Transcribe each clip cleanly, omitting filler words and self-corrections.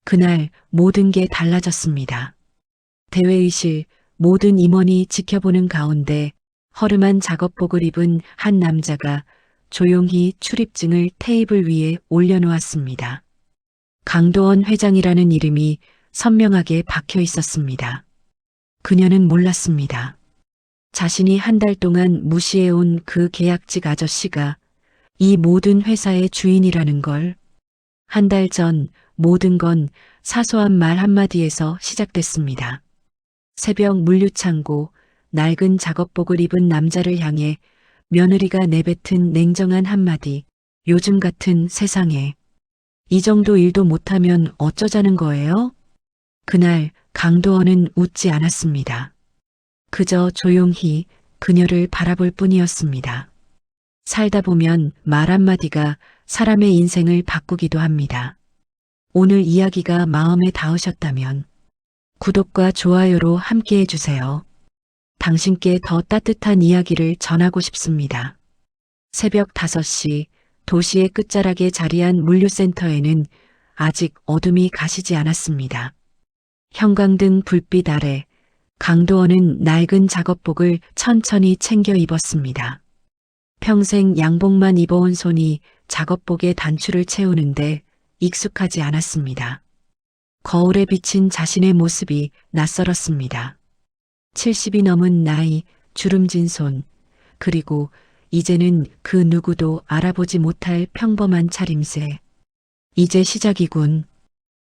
그날 모든 게 달라졌습니다. 대회의실 모든 임원이 지켜보는 가운데 허름한 작업복을 입은 한 남자가 조용히 출입증을 테이블 위에 올려놓았습니다. 강도원 회장이라는 이름이 선명하게 박혀 있었습니다. 그녀는 몰랐습니다. 자신이 한 달 동안 무시해온 그 계약직 아저씨가 이 모든 회사의 주인이라는 걸. 한 달 전 모든 건 사소한 말 한마디에서 시작됐습니다. 새벽 물류창고, 낡은 작업복을 입은 남자를 향해 며느리가 내뱉은 냉정한 한마디. 요즘 같은 세상에 이 정도 일도 못하면 어쩌자는 거예요? 그날 강도원은 웃지 않았습니다. 그저 조용히 그녀를 바라볼 뿐이었습니다. 살다 보면 말 한마디가 사람의 인생을 바꾸기도 합니다. 오늘 이야기가 마음에 닿으셨다면 구독과 좋아요로 함께 해주세요. 당신께 더 따뜻한 이야기를 전하고 싶습니다. 새벽 5시 도시의 끝자락에 자리한 물류센터에는 아직 어둠이 가시지 않았습니다. 형광등 불빛 아래 강도원은 낡은 작업복을 천천히 챙겨 입었습니다. 평생 양복만 입어온 손이 작업복의 단추를 채우는데 익숙하지 않았습니다. 거울에 비친 자신의 모습이 낯설었습니다. 70이 넘은 나이, 주름진 손, 그리고 이제는 그 누구도 알아보지 못할 평범한 차림새. 이제 시작이군.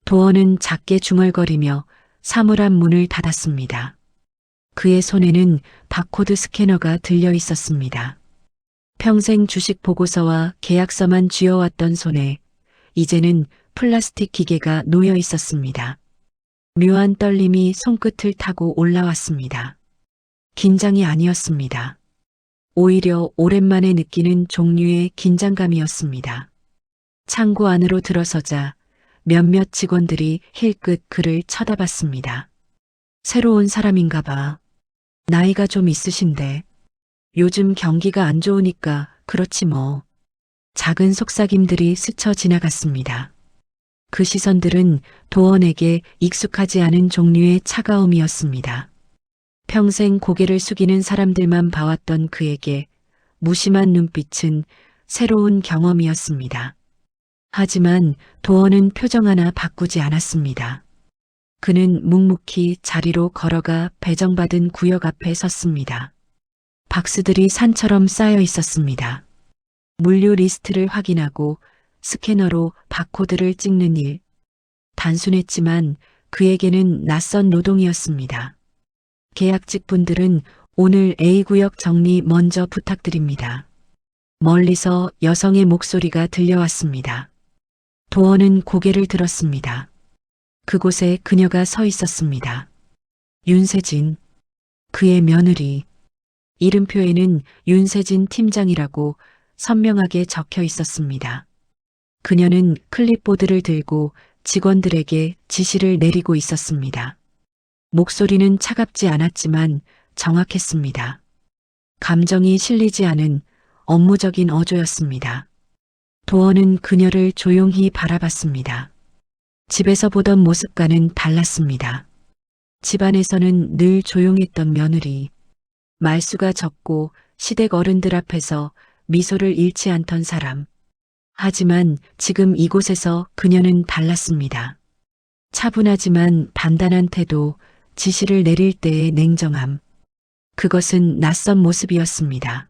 도원은 작게 중얼거리며 사물함 문을 닫았습니다. 그의 손에는 바코드 스캐너가 들려 있었습니다. 평생 주식 보고서와 계약서만 쥐어왔던 손에 이제는 플라스틱 기계가 놓여 있었습니다. 묘한 떨림이 손끝을 타고 올라왔습니다. 긴장이 아니었습니다. 오히려 오랜만에 느끼는 종류의 긴장감이었습니다. 창고 안으로 들어서자 몇몇 직원들이 힐끗 그를 쳐다봤습니다. 새로운 사람인가 봐. 나이가 좀 있으신데. 요즘 경기가 안 좋으니까 그렇지 뭐. 작은 속삭임들이 스쳐 지나갔습니다. 그 시선들은 도원에게 익숙하지 않은 종류의 차가움이었습니다. 평생 고개를 숙이는 사람들만 봐왔던 그에게 무심한 눈빛은 새로운 경험이었습니다. 하지만 도원은 표정 하나 바꾸지 않았습니다. 그는 묵묵히 자리로 걸어가 배정받은 구역 앞에 섰습니다. 박스들이 산처럼 쌓여 있었습니다. 물류 리스트를 확인하고 스캐너로 바코드를 찍는 일. 단순했지만 그에게는 낯선 노동이었습니다. 계약직 분들은 오늘 A구역 정리 먼저 부탁드립니다. 멀리서 여성의 목소리가 들려왔습니다. 도원은 고개를 들었습니다. 그곳에 그녀가 서 있었습니다. 윤세진, 그의 며느리. 이름표에는 윤세진 팀장이라고 선명하게 적혀 있었습니다. 그녀는 클립보드를 들고 직원들에게 지시를 내리고 있었습니다. 목소리는 차갑지 않았지만 정확했습니다. 감정이 실리지 않은 업무적인 어조였습니다. 도원은 그녀를 조용히 바라봤습니다. 집에서 보던 모습과는 달랐습니다. 집안에서는 늘 조용했던 며느리. 말수가 적고 시댁 어른들 앞에서 미소를 잃지 않던 사람. 하지만 지금 이곳에서 그녀는 달랐습니다. 차분하지만 단단한 태도, 지시를 내릴 때의 냉정함. 그것은 낯선 모습이었습니다.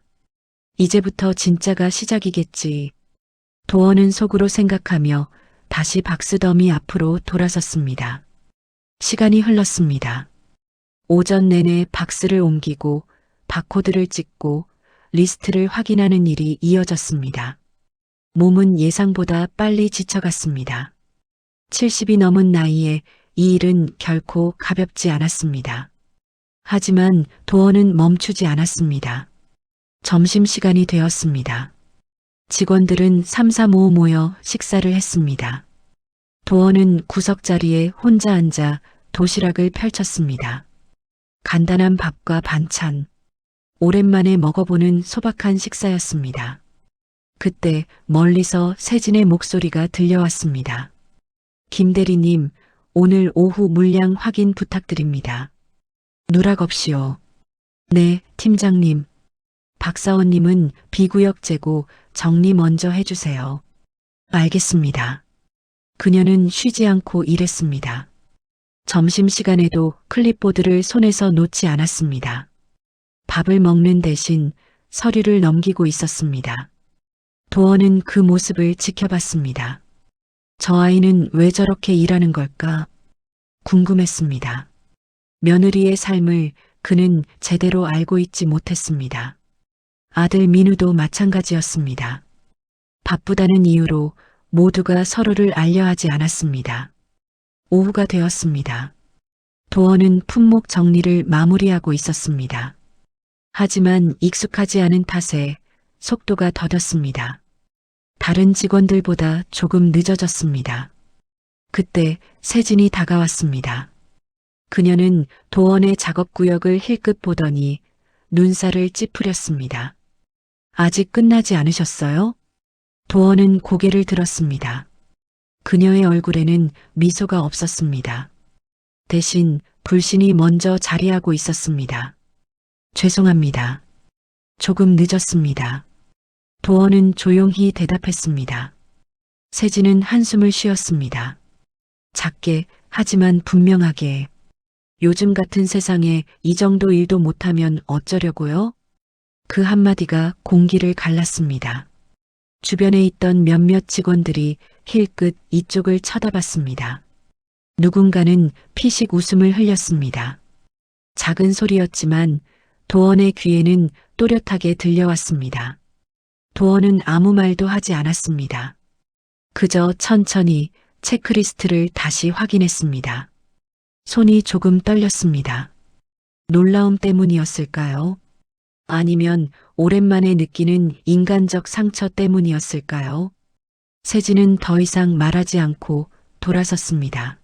이제부터 진짜가 시작이겠지. 도원은 속으로 생각하며 다시 박스더미 앞으로 돌아섰습니다. 시간이 흘렀습니다. 오전 내내 박스를 옮기고 바코드를 찍고 리스트를 확인하는 일이 이어졌습니다. 몸은 예상보다 빨리 지쳐갔습니다. 70이 넘은 나이에 이 일은 결코 가볍지 않았습니다. 하지만 도원은 멈추지 않았습니다. 점심시간이 되었습니다. 직원들은 삼삼오오 모여 식사를 했습니다. 도원은 구석자리에 혼자 앉아 도시락을 펼쳤습니다. 간단한 밥과 반찬. 오랜만에 먹어보는 소박한 식사였습니다. 그때 멀리서 세진의 목소리가 들려왔습니다. 김 대리님, 오늘 오후 물량 확인 부탁드립니다. 누락 없이요. 네, 팀장님. 박사원님은 비구역 재고 정리 먼저 해주세요. 알겠습니다. 그녀는 쉬지 않고 일했습니다. 점심시간에도 클립보드를 손에서 놓지 않았습니다. 밥을 먹는 대신 서류를 넘기고 있었습니다. 도원은 그 모습을 지켜봤습니다. 저 아이는 왜 저렇게 일하는 걸까? 궁금했습니다. 며느리의 삶을 그는 제대로 알고 있지 못했습니다. 아들 민우도 마찬가지였습니다. 바쁘다는 이유로 모두가 서로를 알려하지 않았습니다. 오후가 되었습니다. 도원은 품목 정리를 마무리하고 있었습니다. 하지만 익숙하지 않은 탓에 속도가 더뎠습니다. 다른 직원들보다 조금 늦어졌습니다. 그때 세진이 다가왔습니다. 그녀는 도원의 작업구역을 힐끗 보더니 눈살을 찌푸렸습니다. 아직 끝나지 않으셨어요? 도원은 고개를 들었습니다. 그녀의 얼굴에는 미소가 없었습니다. 대신 불신이 먼저 자리하고 있었습니다. 죄송합니다. 조금 늦었습니다. 도원은 조용히 대답했습니다. 세진은 한숨을 쉬었습니다. 작게 하지만 분명하게. 요즘 같은 세상에 이 정도 일도 못하면 어쩌려고요? 그 한마디가 공기를 갈랐습니다. 주변에 있던 몇몇 직원들이 힐끗 이쪽을 쳐다봤습니다. 누군가는 피식 웃음을 흘렸습니다. 작은 소리였지만 도원의 귀에는 또렷하게 들려왔습니다. 도원은 아무 말도 하지 않았습니다. 그저 천천히 체크리스트를 다시 확인했습니다. 손이 조금 떨렸습니다. 놀라움 때문이었을까요? 아니면 오랜만에 느끼는 인간적 상처 때문이었을까요? 세진은 더 이상 말하지 않고 돌아섰습니다.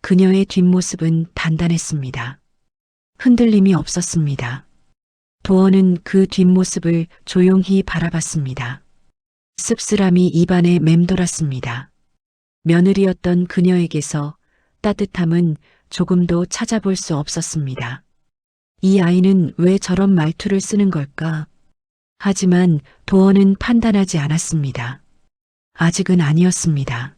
그녀의 뒷모습은 단단했습니다. 흔들림이 없었습니다. 도원은 그 뒷모습을 조용히 바라봤습니다. 씁쓸함이 입안에 맴돌았습니다. 며느리였던 그녀에게서 따뜻함은 조금도 찾아볼 수 없었습니다. 이 아이는 왜 저런 말투를 쓰는 걸까? 하지만 도원은 판단하지 않았습니다. 아직은 아니었습니다.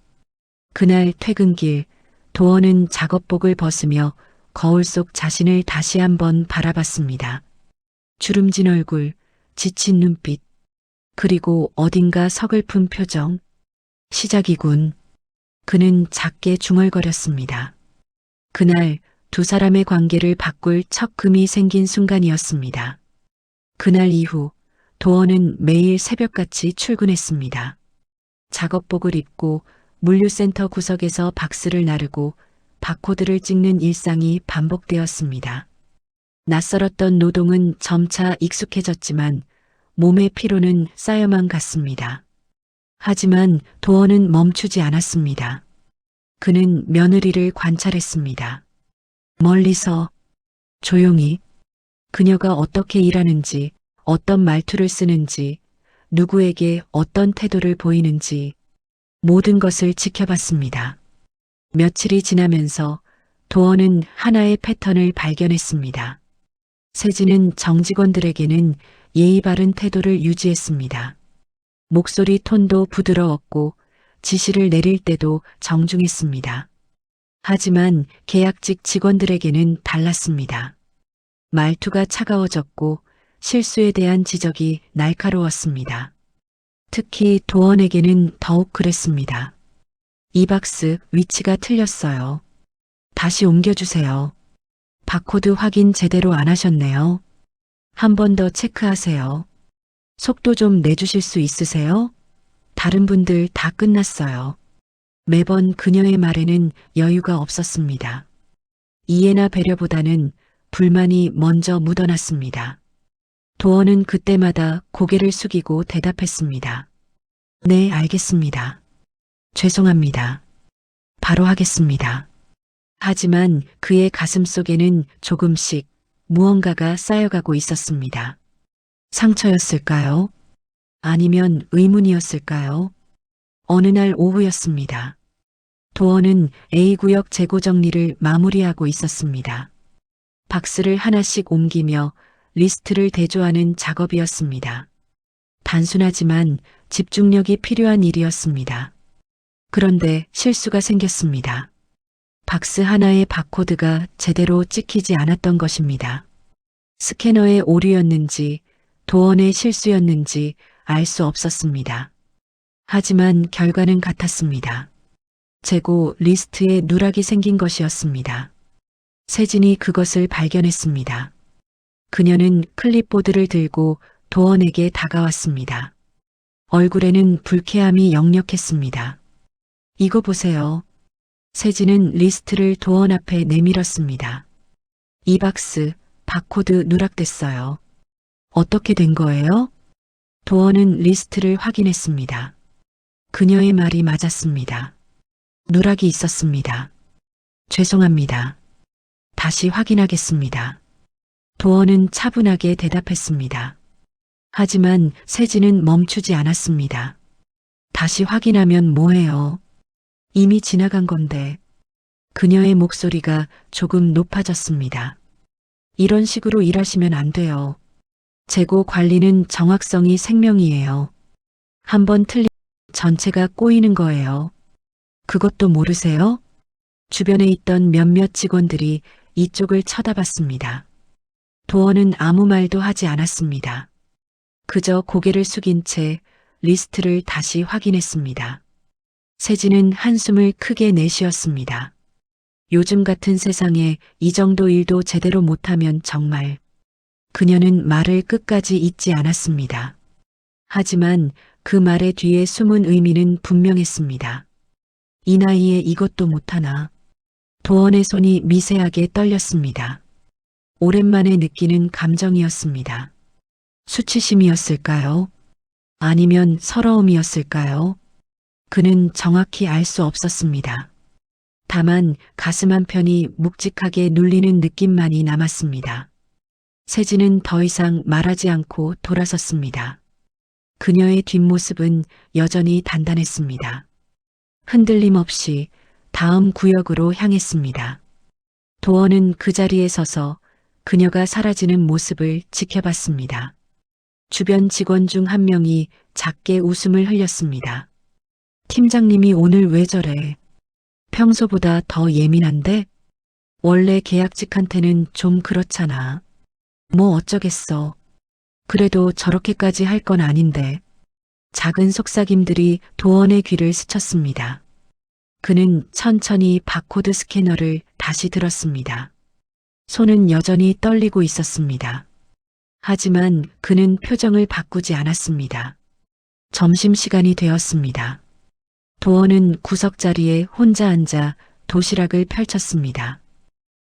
그날 퇴근길, 도원은 작업복을 벗으며 거울 속 자신을 다시 한번 바라봤습니다. 주름진 얼굴, 지친 눈빛, 그리고 어딘가 서글픈 표정. 시작이군. 그는 작게 중얼거렸습니다. 그날 두 사람의 관계를 바꿀 첫 금이 생긴 순간이었습니다. 그날 이후 도원은 매일 새벽같이 출근했습니다. 작업복을 입고 물류센터 구석에서 박스를 나르고 바코드를 찍는 일상이 반복되었습니다. 낯설었던 노동은 점차 익숙해졌지만 몸의 피로는 쌓여만 갔습니다. 하지만 도원은 멈추지 않았습니다. 그는 며느리를 관찰했습니다. 멀리서 조용히 그녀가 어떻게 일하는지, 어떤 말투를 쓰는지, 누구에게 어떤 태도를 보이는지 모든 것을 지켜봤습니다. 며칠이 지나면서 도원은 하나의 패턴을 발견했습니다. 세진은 정직원들에게는 예의 바른 태도를 유지했습니다. 목소리 톤도 부드러웠고 지시를 내릴 때도 정중했습니다. 하지만 계약직 직원들에게는 달랐습니다. 말투가 차가워졌고 실수에 대한 지적이 날카로웠습니다. 특히 도원에게는 더욱 그랬습니다. 이 박스 위치가 틀렸어요. 다시 옮겨주세요. 바코드 확인 제대로 안 하셨네요. 한 번 더 체크하세요. 속도 좀 내주실 수 있으세요? 다른 분들 다 끝났어요. 매번 그녀의 말에는 여유가 없었습니다. 이해나 배려보다는 불만이 먼저 묻어났습니다. 도원은 그때마다 고개를 숙이고 대답했습니다. 네, 알겠습니다. 죄송합니다. 바로 하겠습니다. 하지만 그의 가슴 속에는 조금씩 무언가가 쌓여가고 있었습니다. 상처였을까요? 아니면 의문이었을까요? 어느 날 오후였습니다. 도어는 A구역 재고 정리를 마무리하고 있었습니다. 박스를 하나씩 옮기며 리스트를 대조하는 작업이었습니다. 단순하지만 집중력이 필요한 일이었습니다. 그런데 실수가 생겼습니다. 박스 하나의 바코드가 제대로 찍히지 않았던 것입니다. 스캐너의 오류였는지 도원의 실수였는지 알 수 없었습니다. 하지만 결과는 같았습니다. 재고 리스트에 누락이 생긴 것이었습니다. 세진이 그것을 발견했습니다. 그녀는 클립보드를 들고 도원에게 다가왔습니다. 얼굴에는 불쾌함이 역력했습니다. 이거 보세요. 세진은 리스트를 도원 앞에 내밀었습니다. 이 박스, 바코드 누락됐어요. 어떻게 된 거예요? 도원은 리스트를 확인했습니다. 그녀의 말이 맞았습니다. 누락이 있었습니다. 죄송합니다. 다시 확인하겠습니다. 도원은 차분하게 대답했습니다. 하지만 세진은 멈추지 않았습니다. 다시 확인하면 뭐해요? 이미 지나간 건데. 그녀의 목소리가 조금 높아졌습니다. 이런 식으로 일하시면 안 돼요. 재고 관리는 정확성이 생명이에요. 한번 틀리면 전체가 꼬이는 거예요. 그것도 모르세요? 주변에 있던 몇몇 직원들이 이쪽을 쳐다봤습니다. 도어는 아무 말도 하지 않았습니다. 그저 고개를 숙인 채 리스트를 다시 확인했습니다. 세진은 한숨을 크게 내쉬었습니다. 요즘 같은 세상에 이 정도 일도 제대로 못하면 정말. 그녀는 말을 끝까지 잇지 않았습니다. 하지만 그 말의 뒤에 숨은 의미는 분명했습니다. 이 나이에 이것도 못하나. 도원의 손이 미세하게 떨렸습니다. 오랜만에 느끼는 감정이었습니다. 수치심이었을까요? 아니면 서러움이었을까요? 그는 정확히 알 수 없었습니다. 다만 가슴 한편이 묵직하게 눌리는 느낌만이 남았습니다. 세진은 더 이상 말하지 않고 돌아섰습니다. 그녀의 뒷모습은 여전히 단단했습니다. 흔들림 없이 다음 구역으로 향했습니다. 도어는 그 자리에 서서 그녀가 사라지는 모습을 지켜봤습니다. 주변 직원 중 한 명이 작게 웃음을 흘렸습니다. 팀장님이 오늘 왜 저래? 평소보다 더 예민한데? 원래 계약직한테는 좀 그렇잖아. 뭐 어쩌겠어. 그래도 저렇게까지 할 건 아닌데. 작은 속삭임들이 도원의 귀를 스쳤습니다. 그는 천천히 바코드 스캐너를 다시 들었습니다. 손은 여전히 떨리고 있었습니다. 하지만 그는 표정을 바꾸지 않았습니다. 점심시간이 되었습니다. 도원은 구석자리에 혼자 앉아 도시락을 펼쳤습니다.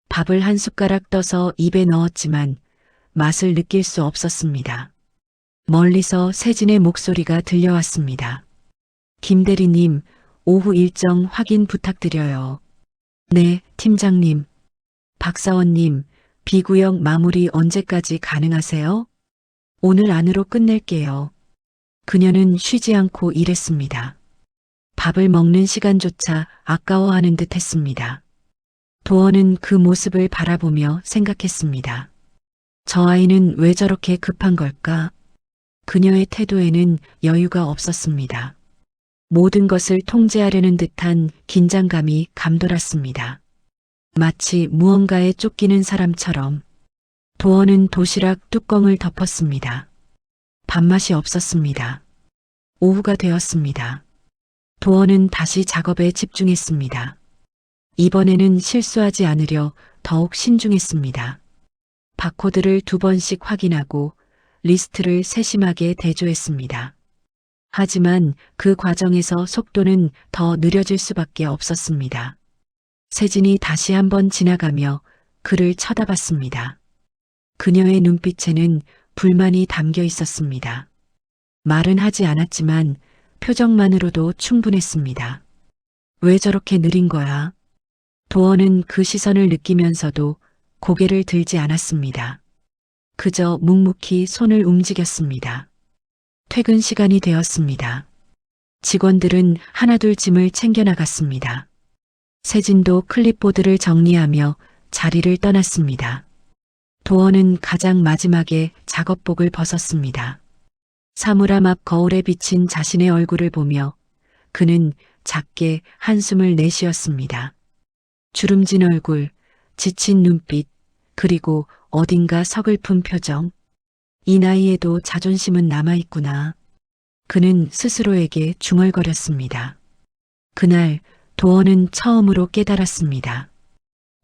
밥을 한 숟가락 떠서 입에 넣었지만 맛을 느낄 수 없었습니다. 멀리서 세진의 목소리가 들려왔습니다. 김 대리님, 오후 일정 확인 부탁드려요. 네, 팀장님. 박사원님, B구역 마무리 언제까지 가능하세요? 오늘 안으로 끝낼게요. 그녀는 쉬지 않고 일했습니다. 밥을 먹는 시간조차 아까워하는 듯 했습니다. 도어는 그 모습을 바라보며 생각했습니다. 저 아이는 왜 저렇게 급한 걸까? 그녀의 태도에는 여유가 없었습니다. 모든 것을 통제하려는 듯한 긴장감이 감돌았습니다. 마치 무언가에 쫓기는 사람처럼. 도어는 도시락 뚜껑을 덮었습니다. 밥맛이 없었습니다. 오후가 되었습니다. 도어는 다시 작업에 집중했습니다. 이번에는 실수하지 않으려 더욱 신중했습니다. 바코드를 2번씩 확인하고 리스트를 세심하게 대조했습니다. 하지만 그 과정에서 속도는 더 느려질 수밖에 없었습니다. 세진이 다시 한번 지나가며 그를 쳐다봤습니다. 그녀의 눈빛에는 불만이 담겨 있었습니다. 말은 하지 않았지만 표정만으로도 충분했습니다. 왜 저렇게 느린 거야? 도어는 그 시선을 느끼면서도 고개를 들지 않았습니다. 그저 묵묵히 손을 움직였습니다. 퇴근 시간이 되었습니다. 직원들은 하나둘 짐을 챙겨 나갔습니다. 세진도 클립보드를 정리하며 자리를 떠났습니다. 도원은 가장 마지막에 작업복을 벗었습니다. 사물함 앞 거울에 비친 자신의 얼굴을 보며 그는 작게 한숨을 내쉬었습니다. 주름진 얼굴, 지친 눈빛, 그리고 어딘가 서글픈 표정. 이 나이에도 자존심은 남아있구나. 그는 스스로에게 중얼거렸습니다. 그날 도원은 처음으로 깨달았습니다.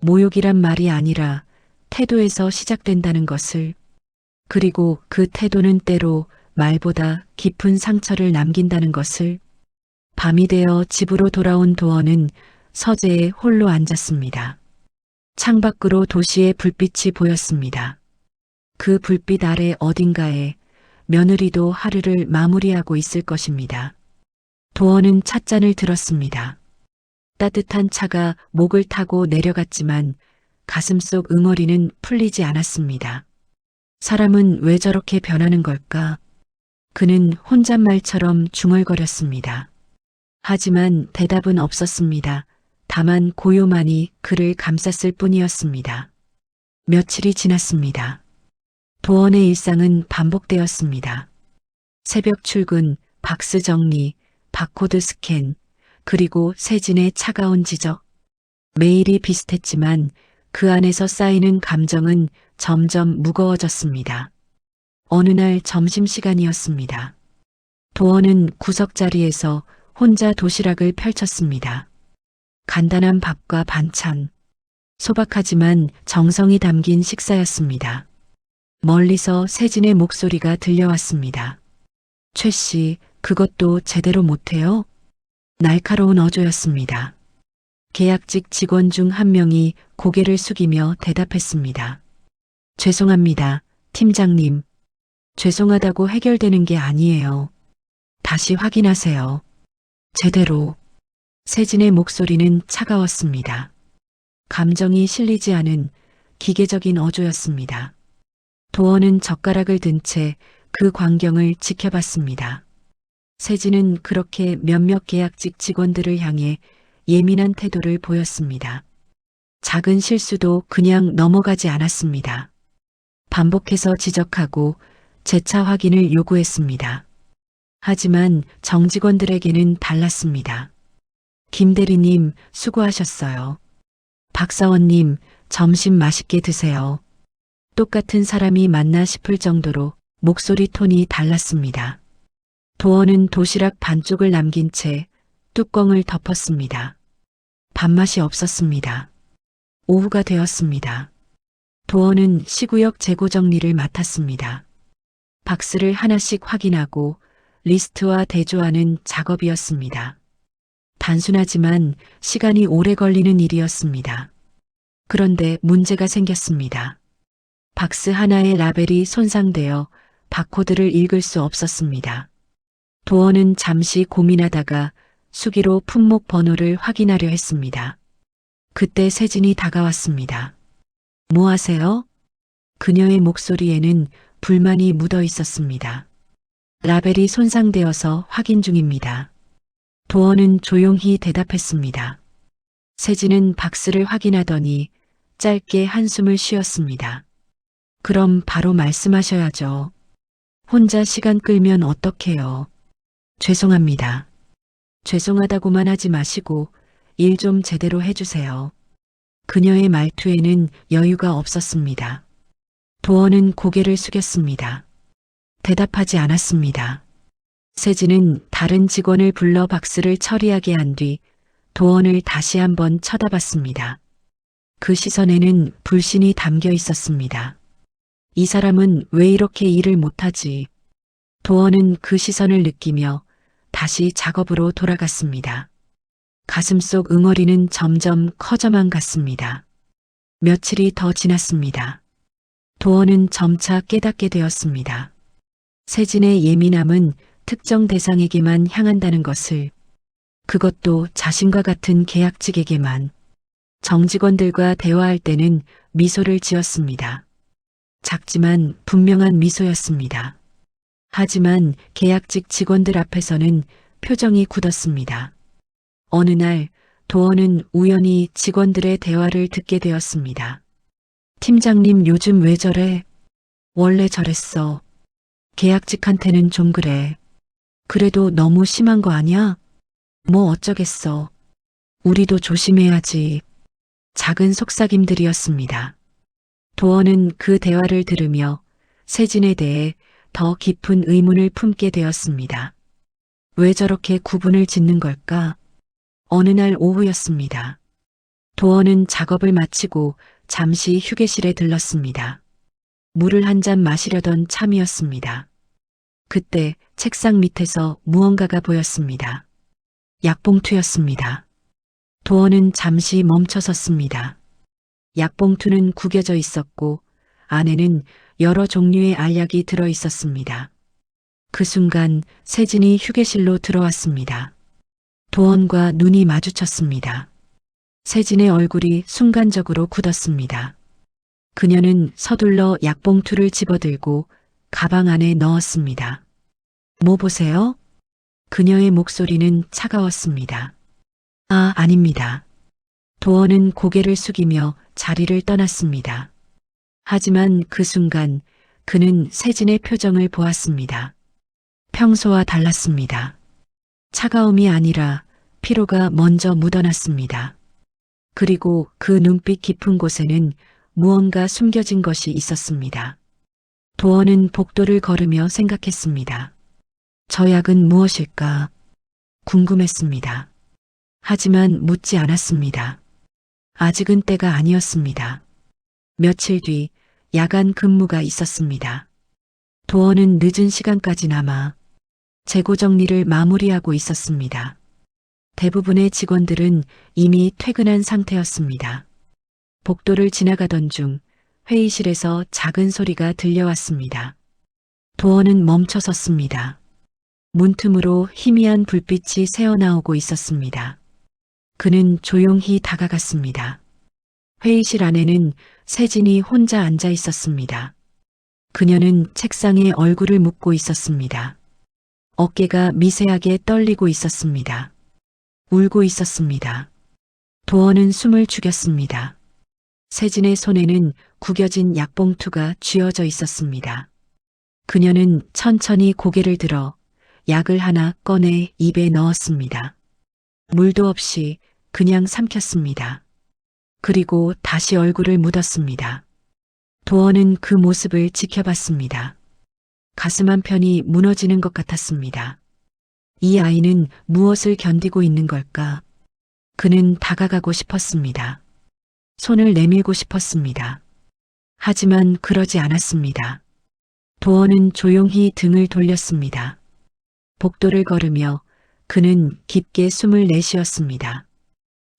모욕이란 말이 아니라 태도에서 시작된다는 것을, 그리고 그 태도는 때로 말보다 깊은 상처를 남긴다는 것을. 밤이 되어 집으로 돌아온 도원은 서재에 홀로 앉았습니다. 창밖으로 도시의 불빛이 보였습니다. 그 불빛 아래 어딘가에 며느리도 하루를 마무리하고 있을 것입니다. 도원은 찻잔을 들었습니다. 따뜻한 차가 목을 타고 내려갔지만 가슴속 응어리는 풀리지 않았습니다. 사람은 왜 저렇게 변하는 걸까? 그는 혼잣말처럼 중얼거렸습니다. 하지만 대답은 없었습니다. 다만 고요만이 그를 감쌌을 뿐이었습니다. 며칠이 지났습니다. 도원의 일상은 반복되었습니다. 새벽 출근, 박스 정리, 바코드 스캔, 그리고 세진의 차가운 지적. 매일이 비슷했지만 그 안에서 쌓이는 감정은 점점 무거워졌습니다. 어느 날 점심시간이었습니다. 도원은 구석자리에서 혼자 도시락을 펼쳤습니다. 간단한 밥과 반찬, 소박하지만 정성이 담긴 식사였습니다. 멀리서 세진의 목소리가 들려왔습니다. 최 씨, 그것도 제대로 못해요? 날카로운 어조였습니다. 계약직 직원 중 한 명이 고개를 숙이며 대답했습니다. 죄송합니다, 팀장님. 죄송하다고 해결되는 게 아니에요. 다시 확인하세요. 제대로. 세진의 목소리는 차가웠습니다. 감정이 실리지 않은 기계적인 어조였습니다. 도원은 젓가락을 든 채 그 광경을 지켜봤습니다. 세진은 그렇게 몇몇 계약직 직원들을 향해 예민한 태도를 보였습니다. 작은 실수도 그냥 넘어가지 않았습니다. 반복해서 지적하고 재차 확인을 요구했습니다. 하지만 정직원들에게는 달랐습니다. 김 대리님, 수고하셨어요. 박 사원님, 점심 맛있게 드세요. 똑같은 사람이 맞나 싶을 정도로 목소리 톤이 달랐습니다. 도원은 도시락 반쪽을 남긴 채 뚜껑을 덮었습니다. 밥맛이 없었습니다. 오후가 되었습니다. 도원은 시구역 재고 정리를 맡았습니다. 박스를 하나씩 확인하고 리스트와 대조하는 작업이었습니다. 단순하지만 시간이 오래 걸리는 일이었습니다. 그런데 문제가 생겼습니다. 박스 하나의 라벨이 손상되어 바코드를 읽을 수 없었습니다. 도원은 잠시 고민하다가 수기로 품목 번호를 확인하려 했습니다. 그때 세진이 다가왔습니다. 뭐 하세요? 그녀의 목소리에는 불만이 묻어 있었습니다. 라벨이 손상되어서 확인 중입니다. 도원은 조용히 대답했습니다. 세진은 박스를 확인하더니 짧게 한숨을 쉬었습니다. 그럼 바로 말씀하셔야죠. 혼자 시간 끌면 어떡해요. 죄송합니다. 죄송하다고만 하지 마시고 일 좀 제대로 해주세요. 그녀의 말투에는 여유가 없었습니다. 도원은 고개를 숙였습니다. 대답하지 않았습니다. 세진은 다른 직원을 불러 박스를 처리하게 한 뒤 도원을 다시 한번 쳐다봤습니다. 그 시선에는 불신이 담겨 있었습니다. 이 사람은 왜 이렇게 일을 못하지? 도원은 그 시선을 느끼며 다시 작업으로 돌아갔습니다. 가슴속 응어리는 점점 커져만 갔습니다. 며칠이 더 지났습니다. 도원은 점차 깨닫게 되었습니다. 세진의 예민함은 특정 대상에게만 향한다는 것을, 그것도 자신과 같은 계약직에게만. 정직원들과 대화할 때는 미소를 지었습니다. 작지만 분명한 미소였습니다. 하지만 계약직 직원들 앞에서는 표정이 굳었습니다. 어느 날 도원은 우연히 직원들의 대화를 듣게 되었습니다. 팀장님 요즘 왜 저래? 원래 저랬어. 계약직한테는 좀 그래. 그래도 너무 심한 거 아니야? 뭐 어쩌겠어. 우리도 조심해야지. 작은 속삭임들이었습니다. 도원은 그 대화를 들으며 세진에 대해 더 깊은 의문을 품게 되었습니다. 왜 저렇게 구분을 짓는 걸까? 어느 날 오후였습니다. 도원은 작업을 마치고 잠시 휴게실에 들렀습니다. 물을 한 잔 마시려던 참이었습니다. 그때 책상 밑에서 무언가가 보였습니다. 약봉투였습니다. 도원은 잠시 멈춰 섰습니다. 약봉투는 구겨져 있었고 안에는 여러 종류의 알약이 들어 있었습니다. 그 순간 세진이 휴게실로 들어왔습니다. 도원과 눈이 마주쳤습니다. 세진의 얼굴이 순간적으로 굳었습니다. 그녀는 서둘러 약봉투를 집어들고 가방 안에 넣었습니다. 뭐 보세요? 그녀의 목소리는 차가웠습니다. 아, 아닙니다. 도원은 고개를 숙이며 자리를 떠났습니다. 하지만 그 순간 그는 세진의 표정을 보았습니다. 평소와 달랐습니다. 차가움이 아니라 피로가 먼저 묻어났습니다. 그리고 그 눈빛 깊은 곳에는 무언가 숨겨진 것이 있었습니다. 도원은 복도를 걸으며 생각했습니다. 저 약은 무엇일까? 궁금했습니다. 하지만 묻지 않았습니다. 아직은 때가 아니었습니다. 며칠 뒤 야간 근무가 있었습니다. 도원은 늦은 시간까지 남아 재고 정리를 마무리하고 있었습니다. 대부분의 직원들은 이미 퇴근한 상태였습니다. 복도를 지나가던 중 회의실에서 작은 소리가 들려왔습니다. 도원은 멈춰 섰습니다. 문틈으로 희미한 불빛이 새어나오고 있었습니다. 그는 조용히 다가갔습니다. 회의실 안에는 세진이 혼자 앉아 있었습니다. 그녀는 책상에 얼굴을 묻고 있었습니다. 어깨가 미세하게 떨리고 있었습니다. 울고 있었습니다. 도원은 숨을 죽였습니다. 세진의 손에는 구겨진 약봉투가 쥐어져 있었습니다. 그녀는 천천히 고개를 들어 약을 하나 꺼내 입에 넣었습니다. 물도 없이 그냥 삼켰습니다. 그리고 다시 얼굴을 묻었습니다. 도원은 그 모습을 지켜봤습니다. 가슴 한편이 무너지는 것 같았습니다. 이 아이는 무엇을 견디고 있는 걸까? 그는 다가가고 싶었습니다. 손을 내밀고 싶었습니다. 하지만 그러지 않았습니다. 도원은 조용히 등을 돌렸습니다. 복도를 걸으며 그는 깊게 숨을 내쉬었습니다.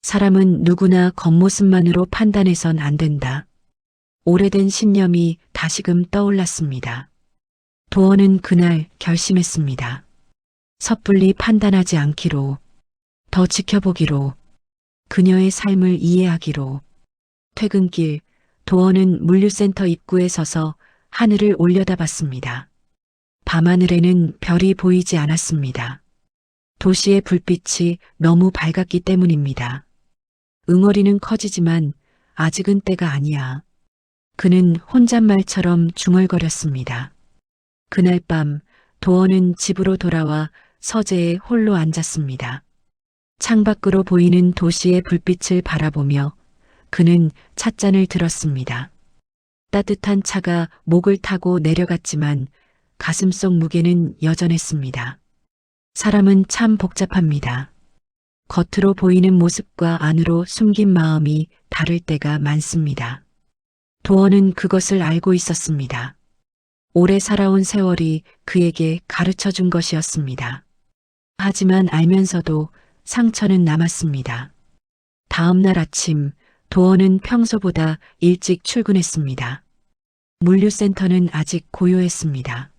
사람은 누구나 겉모습만으로 판단해선 안 된다. 오래된 신념이 다시금 떠올랐습니다. 도원은 그날 결심했습니다. 섣불리 판단하지 않기로, 더 지켜보기로, 그녀의 삶을 이해하기로. 퇴근길, 도원은 물류센터 입구에 서서 하늘을 올려다봤습니다. 밤하늘에는 별이 보이지 않았습니다. 도시의 불빛이 너무 밝았기 때문입니다. 응어리는 커지지만 아직은 때가 아니야. 그는 혼잣말처럼 중얼거렸습니다. 그날 밤 도원은 집으로 돌아와 서재에 홀로 앉았습니다. 창밖으로 보이는 도시의 불빛을 바라보며 그는 찻잔을 들었습니다. 따뜻한 차가 목을 타고 내려갔지만 가슴속 무게는 여전했습니다. 사람은 참 복잡합니다. 겉으로 보이는 모습과 안으로 숨긴 마음이 다를 때가 많습니다. 도원은 그것을 알고 있었습니다. 오래 살아온 세월이 그에게 가르쳐 준 것이었습니다. 하지만 알면서도 상처는 남았습니다. 다음 날 아침 도원은 평소보다 일찍 출근했습니다. 물류센터는 아직 고요했습니다.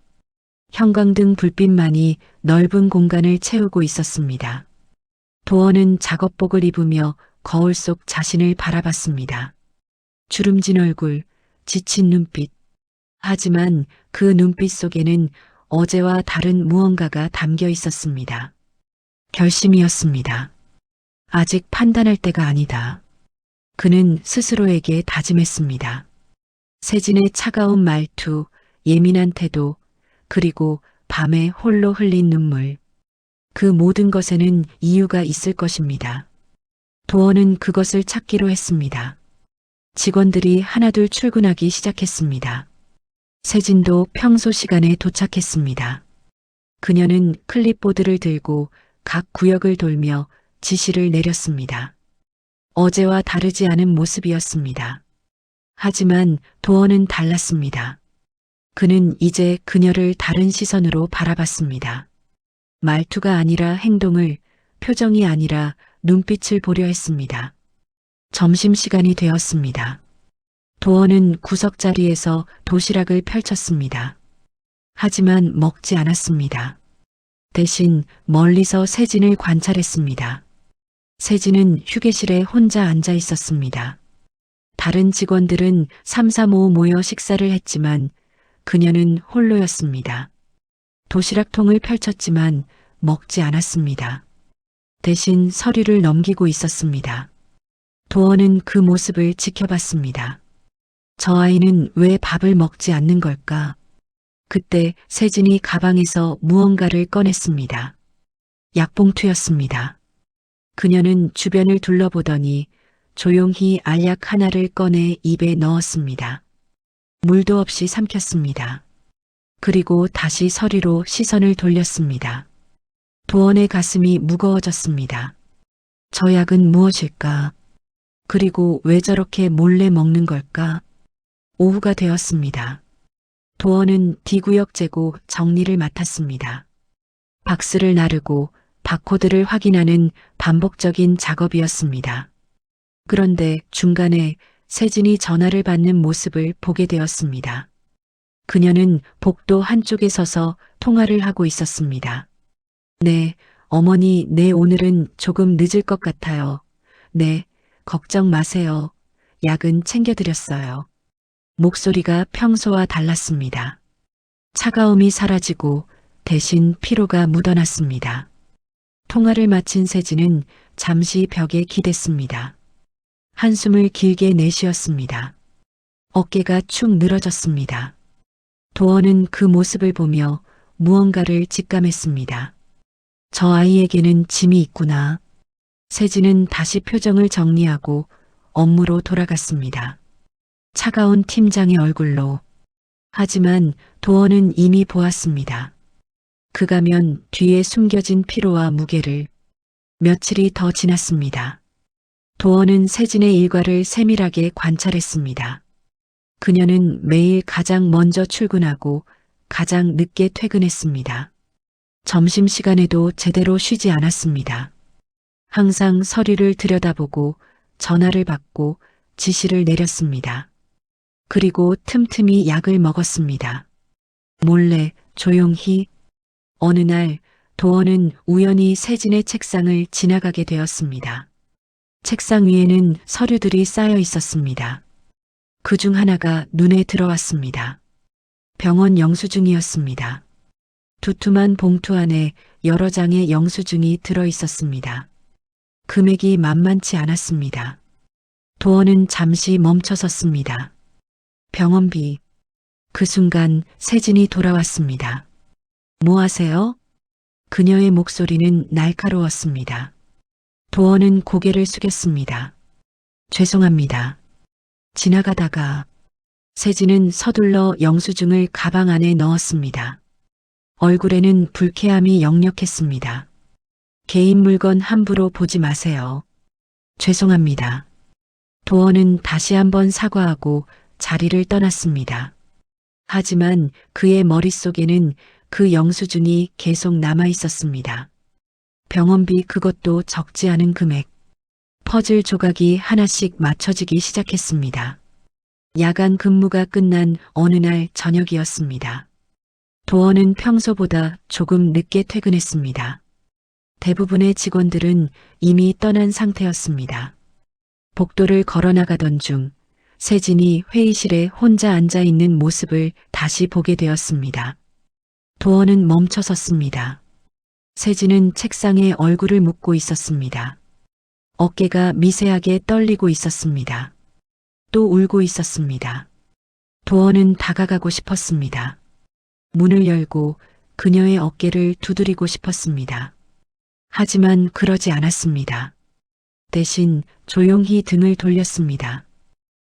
형광등 불빛만이 넓은 공간을 채우고 있었습니다. 도원은 작업복을 입으며 거울 속 자신을 바라봤습니다. 주름진 얼굴, 지친 눈빛. 하지만 그 눈빛 속에는 어제와 다른 무언가가 담겨 있었습니다. 결심이었습니다. 아직 판단할 때가 아니다. 그는 스스로에게 다짐했습니다. 세진의 차가운 말투, 예민한 태도, 그리고 밤에 홀로 흘린 눈물. 그 모든 것에는 이유가 있을 것입니다. 도어는 그것을 찾기로 했습니다. 직원들이 하나둘 출근하기 시작했습니다. 세진도 평소 시간에 도착했습니다. 그녀는 클립보드를 들고 각 구역을 돌며 지시를 내렸습니다. 어제와 다르지 않은 모습이었습니다. 하지만 도어는 달랐습니다. 그는 이제 그녀를 다른 시선으로 바라봤습니다. 말투가 아니라 행동을, 표정이 아니라 눈빛을 보려 했습니다. 점심시간이 되었습니다. 도어는 구석자리에서 도시락을 펼쳤습니다. 하지만 먹지 않았습니다. 대신 멀리서 세진을 관찰했습니다. 세진은 휴게실에 혼자 앉아 있었습니다. 다른 직원들은 3, 4, 5 모여 식사를 했지만 그녀는 홀로였습니다. 도시락통을 펼쳤지만 먹지 않았습니다. 대신 서류를 넘기고 있었습니다. 도어는 그 모습을 지켜봤습니다. 저 아이는 왜 밥을 먹지 않는 걸까? 그때 세진이 가방에서 무언가를 꺼냈습니다. 약봉투였습니다. 그녀는 주변을 둘러보더니 조용히 알약 하나를 꺼내 입에 넣었습니다. 물도 없이 삼켰습니다. 그리고 다시 서류로 시선을 돌렸습니다. 도원의 가슴이 무거워졌습니다. 저 약은 무엇일까? 그리고 왜 저렇게 몰래 먹는 걸까? 오후가 되었습니다. 도원은 D구역 재고 정리를 맡았습니다. 박스를 나르고 바코드를 확인하는 반복적인 작업이었습니다. 그런데 중간에 세진이 전화를 받는 모습을 보게 되었습니다. 그녀는 복도 한쪽에 서서 통화를 하고 있었습니다. 네, 어머니, 네, 오늘은 조금 늦을 것 같아요. 네, 걱정 마세요. 약은 챙겨드렸어요. 목소리가 평소와 달랐습니다. 차가움이 사라지고 대신 피로가 묻어났습니다. 통화를 마친 세진은 잠시 벽에 기댔습니다. 한숨을 길게 내쉬었습니다. 어깨가 축 늘어졌습니다. 도어는 그 모습을 보며 무언가를 직감했습니다. 저 아이에게는 짐이 있구나. 세진은 다시 표정을 정리하고 업무로 돌아갔습니다. 차가운 팀장의 얼굴로. 하지만 도어는 이미 보았습니다. 그 가면 뒤에 숨겨진 피로와 무게를. 며칠이 더 지났습니다. 도어는 세진의 일과를 세밀하게 관찰했습니다. 그녀는 매일 가장 먼저 출근하고 가장 늦게 퇴근했습니다. 점심시간에도 제대로 쉬지 않았습니다. 항상 서류를 들여다보고 전화를 받고 지시를 내렸습니다. 그리고 틈틈이 약을 먹었습니다. 몰래, 조용히. 어느 날 도어는 우연히 세진의 책상을 지나가게 되었습니다. 책상 위에는 서류들이 쌓여 있었습니다. 그 중 하나가 눈에 들어왔습니다. 병원 영수증이었습니다. 두툼한 봉투 안에 여러 장의 영수증이 들어 있었습니다. 금액이 만만치 않았습니다. 도어는 잠시 멈춰섰습니다. 병원비. 그 순간 세진이 돌아왔습니다. 뭐 하세요? 그녀의 목소리는 날카로웠습니다. 도어는 고개를 숙였습니다. 죄송합니다. 지나가다가. 세진은 서둘러 영수증을 가방 안에 넣었습니다. 얼굴에는 불쾌함이 역력했습니다. 개인 물건 함부로 보지 마세요. 죄송합니다. 도어는 다시 한번 사과하고 자리를 떠났습니다. 하지만 그의 머릿속에는 그 영수증이 계속 남아 있었습니다. 병원비, 그것도 적지 않은 금액. 퍼즐 조각이 하나씩 맞춰지기 시작했습니다. 야간 근무가 끝난 어느 날 저녁이었습니다. 도어는 평소보다 조금 늦게 퇴근했습니다. 대부분의 직원들은 이미 떠난 상태였습니다. 복도를 걸어 나가던 중 세진이 회의실에 혼자 앉아 있는 모습을 다시 보게 되었습니다. 도어는 멈춰 섰습니다. 세진은 책상에 얼굴을 묻고 있었습니다. 어깨가 미세하게 떨리고 있었습니다. 또 울고 있었습니다. 도원은 다가가고 싶었습니다. 문을 열고 그녀의 어깨를 두드리고 싶었습니다. 하지만 그러지 않았습니다. 대신 조용히 등을 돌렸습니다.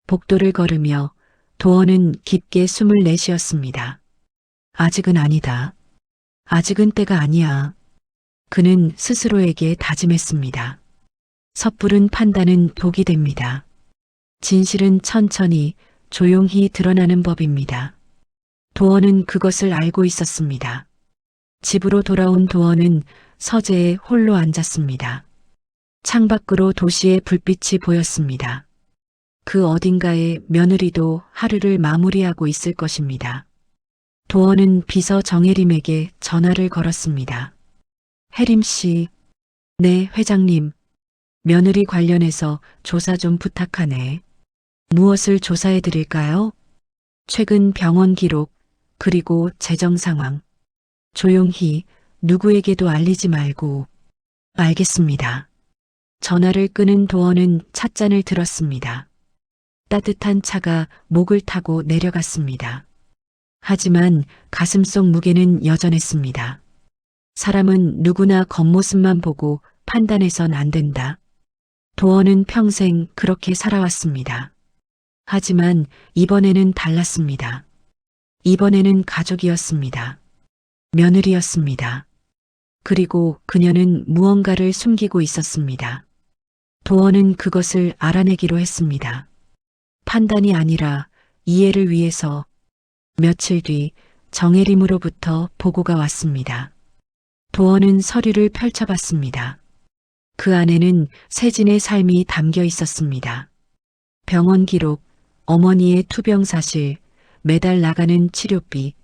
복도를 걸으며 도원은 깊게 숨을 내쉬었습니다. 아직은 아니다. 아직은 때가 아니야. 그는 스스로에게 다짐했습니다. 섣부른 판단은 독이 됩니다. 진실은 천천히 조용히 드러나는 법입니다. 도원은 그것을 알고 있었습니다. 집으로 돌아온 도원은 서재에 홀로 앉았습니다. 창밖으로 도시의 불빛이 보였습니다. 그 어딘가에 며느리도 하루를 마무리하고 있을 것입니다. 도원은 비서 정혜림에게 전화를 걸었습니다. 혜림 씨, 네, 회장님. 며느리 관련해서 조사 좀 부탁하네. 무엇을 조사해 드릴까요? 최근 병원 기록, 그리고 재정 상황. 조용히 누구에게도 알리지 말고. 알겠습니다. 전화를 끄는 도원은 찻잔을 들었습니다. 따뜻한 차가 목을 타고 내려갔습니다. 하지만 가슴속 무게는 여전했습니다. 사람은 누구나 겉모습만 보고 판단해선 안 된다. 도원은 평생 그렇게 살아왔습니다. 하지만 이번에는 달랐습니다. 이번에는 가족이었습니다. 며느리였습니다. 그리고 그녀는 무언가를 숨기고 있었습니다. 도원은 그것을 알아내기로 했습니다. 판단이 아니라 이해를 위해서. 며칠 뒤 정혜림으로부터 보고가 왔습니다. 도원은 서류를 펼쳐봤습니다. 그 안에는 세진의 삶이 담겨 있었습니다. 병원 기록, 어머니의 투병 사실, 매달 나가는 치료비,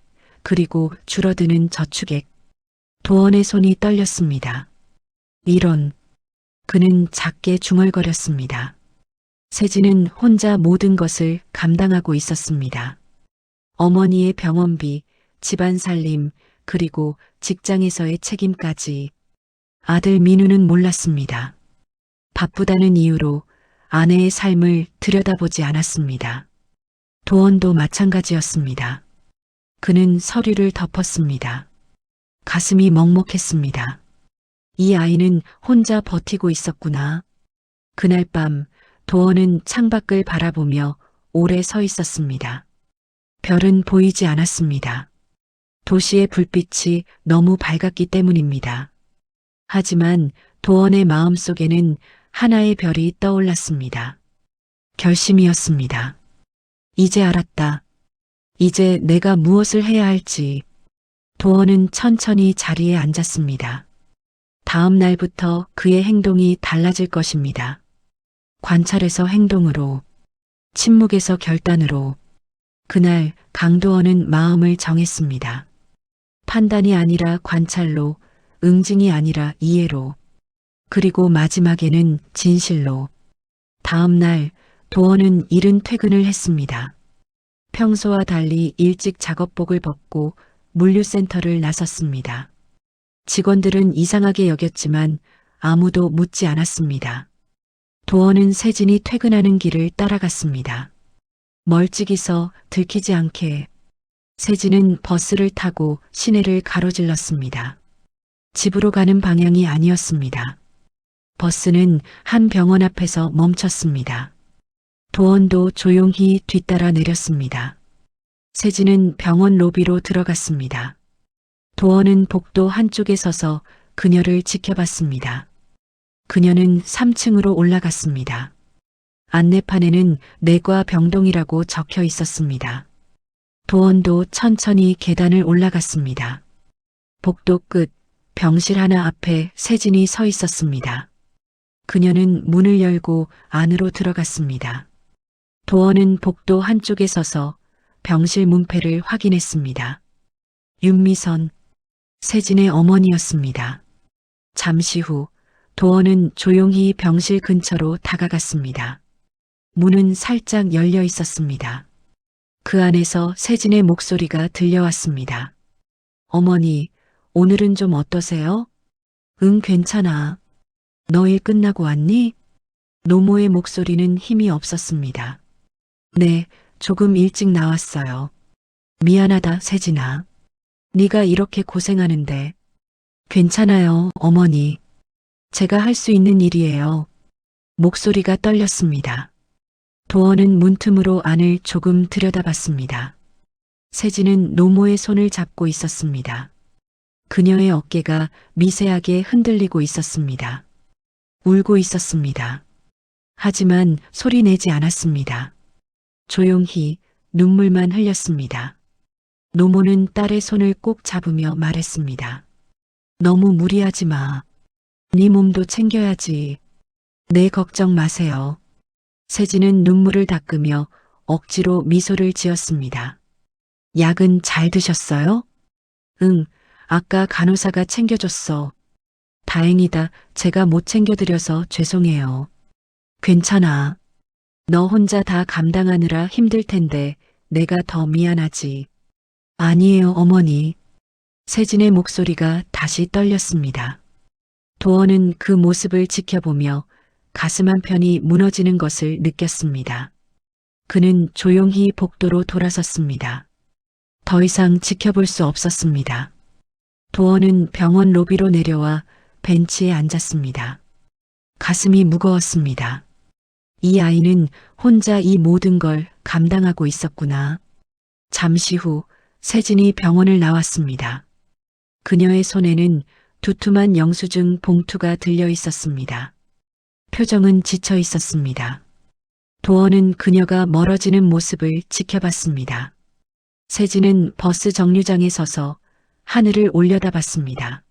그리고 줄어드는 저축액. 도원의 손이 떨렸습니다. 이런, 그는 작게 중얼거렸습니다. 세진은 혼자 모든 것을 감당하고 있었습니다. 어머니의 병원비, 집안 살림, 그리고 직장에서의 책임까지. 아들 민우는 몰랐습니다. 바쁘다는 이유로 아내의 삶을 들여다보지 않았습니다. 도원도 마찬가지였습니다. 그는 서류를 덮었습니다. 가슴이 먹먹했습니다. 이 아이는 혼자 버티고 있었구나. 그날 밤 도원은 창밖을 바라보며 오래 서 있었습니다. 별은 보이지 않았습니다. 도시의 불빛이 너무 밝았기 때문입니다. 하지만 도원의 마음속에는 하나의 별이 떠올랐습니다. 결심이었습니다. 이제 알았다. 이제 내가 무엇을 해야 할지. 도원은 천천히 자리에 앉았습니다. 다음 날부터 그의 행동이 달라질 것입니다. 관찰에서 행동으로, 침묵에서 결단으로. 그날 강도원은 마음을 정했습니다. 판단이 아니라 관찰로, 응징이 아니라 이해로, 그리고 마지막에는 진실로. 다음 날 도원은 이른 퇴근을 했습니다. 평소와 달리 일찍 작업복을 벗고 물류센터를 나섰습니다. 직원들은 이상하게 여겼지만 아무도 묻지 않았습니다. 도원은 세진이 퇴근하는 길을 따라갔습니다. 멀찍이 서 들키지 않게. 세진은 버스를 타고 시내를 가로질렀습니다. 집으로 가는 방향이 아니었습니다. 버스는 한 병원 앞에서 멈췄습니다. 도원도 조용히 뒤따라 내렸습니다. 세진은 병원 로비로 들어갔습니다. 도원은 복도 한쪽에 서서 그녀를 지켜봤습니다. 그녀는 3층으로 올라갔습니다. 안내판에는 내과 병동이라고 적혀 있었습니다. 도원도 천천히 계단을 올라갔습니다. 복도 끝 병실 하나 앞에 세진이 서 있었습니다. 그녀는 문을 열고 안으로 들어갔습니다. 도원은 복도 한쪽에 서서 병실 문패를 확인했습니다. 윤미선, 세진의 어머니였습니다. 잠시 후 도원은 조용히 병실 근처로 다가갔습니다. 문은 살짝 열려 있었습니다. 그 안에서 세진의 목소리가 들려왔습니다. 어머니, 오늘은 좀 어떠세요? 응, 괜찮아. 너 일 끝나고 왔니? 노모의 목소리는 힘이 없었습니다. 네, 조금 일찍 나왔어요. 미안하다, 세진아. 네가 이렇게 고생하는데. 괜찮아요, 어머니. 제가 할 수 있는 일이에요. 목소리가 떨렸습니다. 도원은 문틈으로 안을 조금 들여다봤습니다. 세진은 노모의 손을 잡고 있었습니다. 그녀의 어깨가 미세하게 흔들리고 있었습니다. 울고 있었습니다. 하지만 소리 내지 않았습니다. 조용히 눈물만 흘렸습니다. 노모는 딸의 손을 꼭 잡으며 말했습니다. 너무 무리하지 마. 네 몸도 챙겨야지. 내 걱정 마세요. 세진은 눈물을 닦으며 억지로 미소를 지었습니다. 약은 잘 드셨어요? 응, 아까 간호사가 챙겨줬어. 다행이다. 제가 못 챙겨드려서 죄송해요. 괜찮아. 너 혼자 다 감당하느라 힘들 텐데 내가 더 미안하지. 아니에요, 어머니. 세진의 목소리가 다시 떨렸습니다. 도원은 그 모습을 지켜보며 가슴 한편이 무너지는 것을 느꼈습니다. 그는 조용히 복도로 돌아섰습니다. 더 이상 지켜볼 수 없었습니다. 도원은 병원 로비로 내려와 벤치에 앉았습니다. 가슴이 무거웠습니다. 이 아이는 혼자 이 모든 걸 감당하고 있었구나. 잠시 후 세진이 병원을 나왔습니다. 그녀의 손에는 두툼한 영수증 봉투가 들려 있었습니다. 표정은 지쳐 있었습니다. 도원은 그녀가 멀어지는 모습을 지켜봤습니다. 세진은 버스 정류장에 서서 하늘을 올려다봤습니다.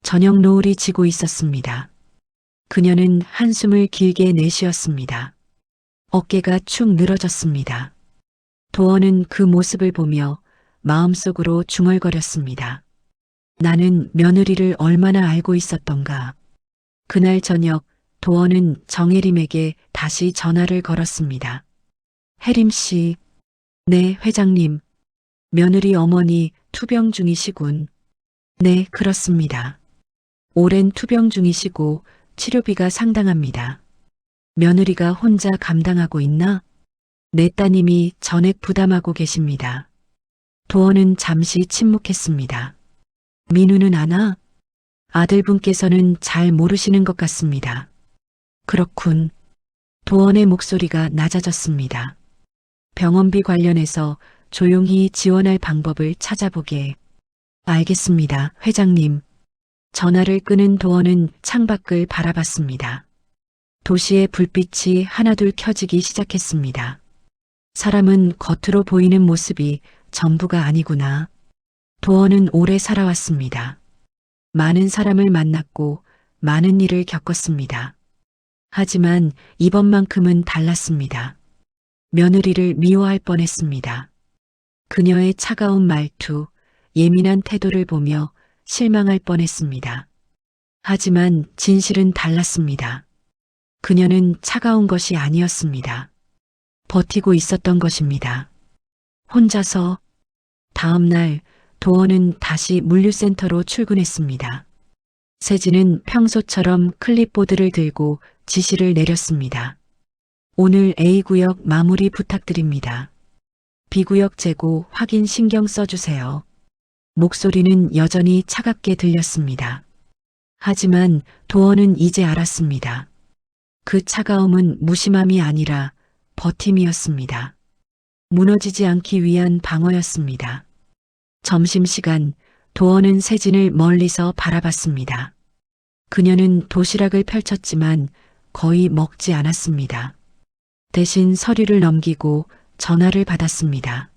저녁 노을이 지고 있었습니다. 그녀는 한숨을 길게 내쉬었습니다. 어깨가 축 늘어졌습니다. 도원은 그 모습을 보며 마음속으로 중얼거렸습니다. 나는 며느리를 얼마나 알고 있었던가. 그날 저녁 도원은 정혜림에게 다시 전화를 걸었습니다. 혜림 씨, 네, 회장님. 며느리 어머니 투병 중이시군. 네, 그렇습니다. 오랜 투병 중이시고 치료비가 상당합니다. 며느리가 혼자 감당하고 있나? 내 따님이 전액 부담하고 계십니다. 도원은 잠시 침묵했습니다. 민우는 아나? 아들분께서는 잘 모르시는 것 같습니다. 그렇군. 도원의 목소리가 낮아졌습니다. 병원비 관련해서 조용히 지원할 방법을 찾아보게. 알겠습니다, 회장님. 전화를 끄는 도원은 창밖을 바라봤습니다. 도시의 불빛이 하나둘 켜지기 시작했습니다. 사람은 겉으로 보이는 모습이 전부가 아니구나. 도원은 오래 살아왔습니다. 많은 사람을 만났고 많은 일을 겪었습니다. 하지만 이번만큼은 달랐습니다. 며느리를 미워할 뻔했습니다. 그녀의 차가운 말투, 예민한 태도를 보며 실망할 뻔했습니다. 하지만 진실은 달랐습니다. 그녀는 차가운 것이 아니었습니다. 버티고 있었던 것입니다. 혼자서. 다음 날 도원은 다시 물류센터로 출근했습니다. 세진은 평소처럼 클립보드를 들고 지시를 내렸습니다. 오늘 A구역 마무리 부탁드립니다. B구역 재고 확인 신경 써주세요. 목소리는 여전히 차갑게 들렸습니다. 하지만 도원은 이제 알았습니다. 그 차가움은 무심함이 아니라 버팀이었습니다. 무너지지 않기 위한 방어였습니다. 점심시간 도원은 세진을 멀리서 바라봤습니다. 그녀는 도시락을 펼쳤지만 거의 먹지 않았습니다. 대신 서류를 넘기고 전화를 받았습니다.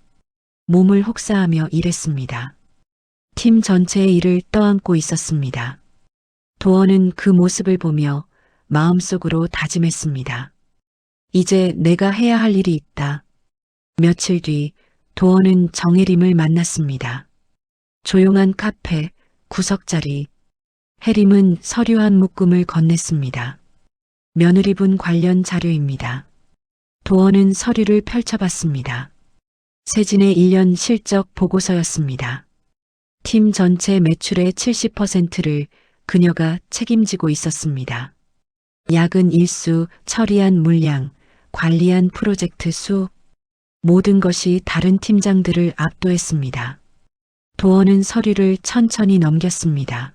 몸을 혹사하며 일했습니다. 팀 전체의 일을 떠안고 있었습니다. 도원은 그 모습을 보며 마음속으로 다짐했습니다. 이제 내가 해야 할 일이 있다. 며칠 뒤 도원은 정혜림을 만났습니다. 조용한 카페, 구석자리. 혜림은 서류 한 묶음을 건넸습니다. 며느리분 관련 자료입니다. 도원은 서류를 펼쳐봤습니다. 세진의 1년 실적 보고서였습니다. 팀 전체 매출의 70%를 그녀가 책임지고 있었습니다. 야근 일수, 처리한 물량, 관리한 프로젝트 수, 모든 것이 다른 팀장들을 압도했습니다. 도어는 서류를 천천히 넘겼습니다.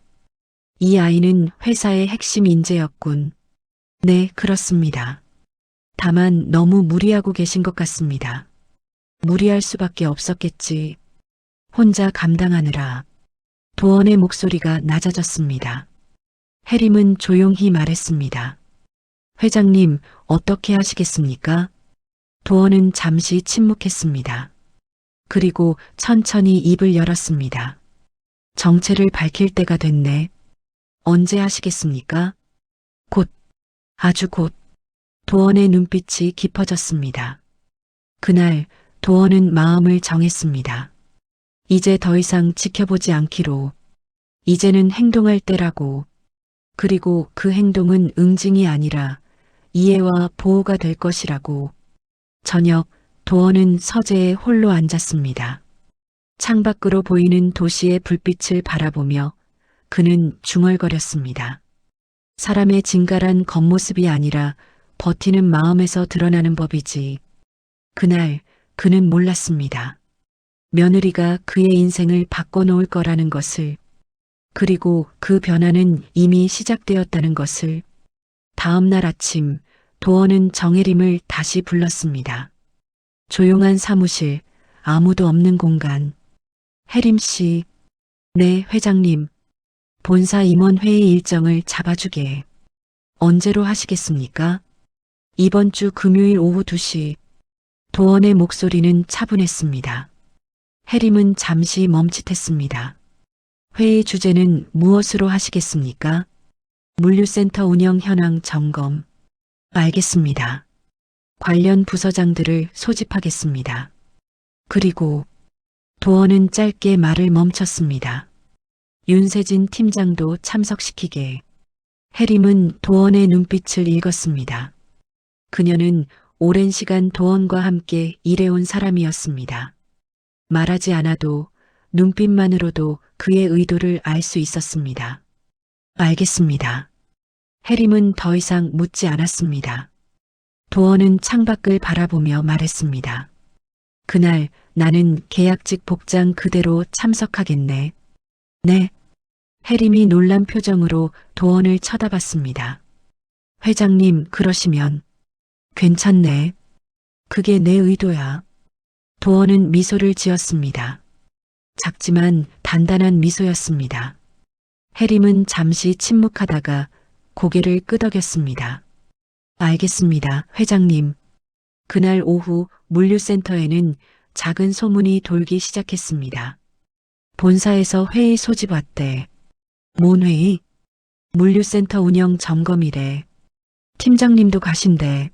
이 아이는 회사의 핵심 인재였군. 네, 그렇습니다. 다만 너무 무리하고 계신 것 같습니다. 무리할 수밖에 없었겠지. 혼자 감당하느라. 도원의 목소리가 낮아졌습니다. 해림은 조용히 말했습니다. 회장님, 어떻게 하시겠습니까? 도원은 잠시 침묵했습니다. 그리고 천천히 입을 열었습니다. 정체를 밝힐 때가 됐네. 언제 하시겠습니까? 곧, 아주 곧. 도원의 눈빛이 깊어졌습니다. 그날 도원은 마음을 정했습니다. 이제 더 이상 지켜보지 않기로. 이제는 행동할 때라고. 그리고 그 행동은 응징이 아니라 이해와 보호가 될 것이라고. 저녁 도원은 서재에 홀로 앉았습니다. 창밖으로 보이는 도시의 불빛을 바라보며 그는 중얼거렸습니다. 사람의 진갈한 겉모습이 아니라 버티는 마음에서 드러나는 법이지. 그날 그는 몰랐습니다. 며느리가 그의 인생을 바꿔놓을 거라는 것을, 그리고 그 변화는 이미 시작되었다는 것을. 다음 날 아침 도원은 정혜림을 다시 불렀습니다. 조용한 사무실, 아무도 없는 공간. 혜림 씨, 네, 회장님. 본사 임원회의 일정을 잡아주게. 언제로 하시겠습니까? 이번 주 금요일 오후 2시. 도원의 목소리는 차분했습니다. 혜림은 잠시 멈칫했습니다. 회의 주제는 무엇으로 하시겠습니까? 물류센터 운영 현황 점검. 알겠습니다. 관련 부서장들을 소집하겠습니다. 그리고 도원은 짧게 말을 멈췄습니다. 윤세진 팀장도 참석시키게. 해림은 도원의 눈빛을 읽었습니다. 그녀는 오랜 시간 도원과 함께 일해온 사람이었습니다. 말하지 않아도 눈빛만으로도 그의 의도를 알 수 있었습니다. 알겠습니다. 해림은 더 이상 묻지 않았습니다. 도원은 창밖을 바라보며 말했습니다. 그날 나는 계약직 복장 그대로 참석하겠네. 네. 해림이 놀란 표정으로 도원을 쳐다봤습니다. 회장님, 그러시면. 괜찮네. 그게 내 의도야. 도원은 미소를 지었습니다. 작지만 단단한 미소였습니다. 해림은 잠시 침묵하다가 고개를 끄덕였습니다. 알겠습니다, 회장님. 그날 오후 물류센터에는 작은 소문이 돌기 시작했습니다. 본사에서 회의 소집 왔대. 뭔 회의? 물류센터 운영 점검이래. 팀장님도 가신대.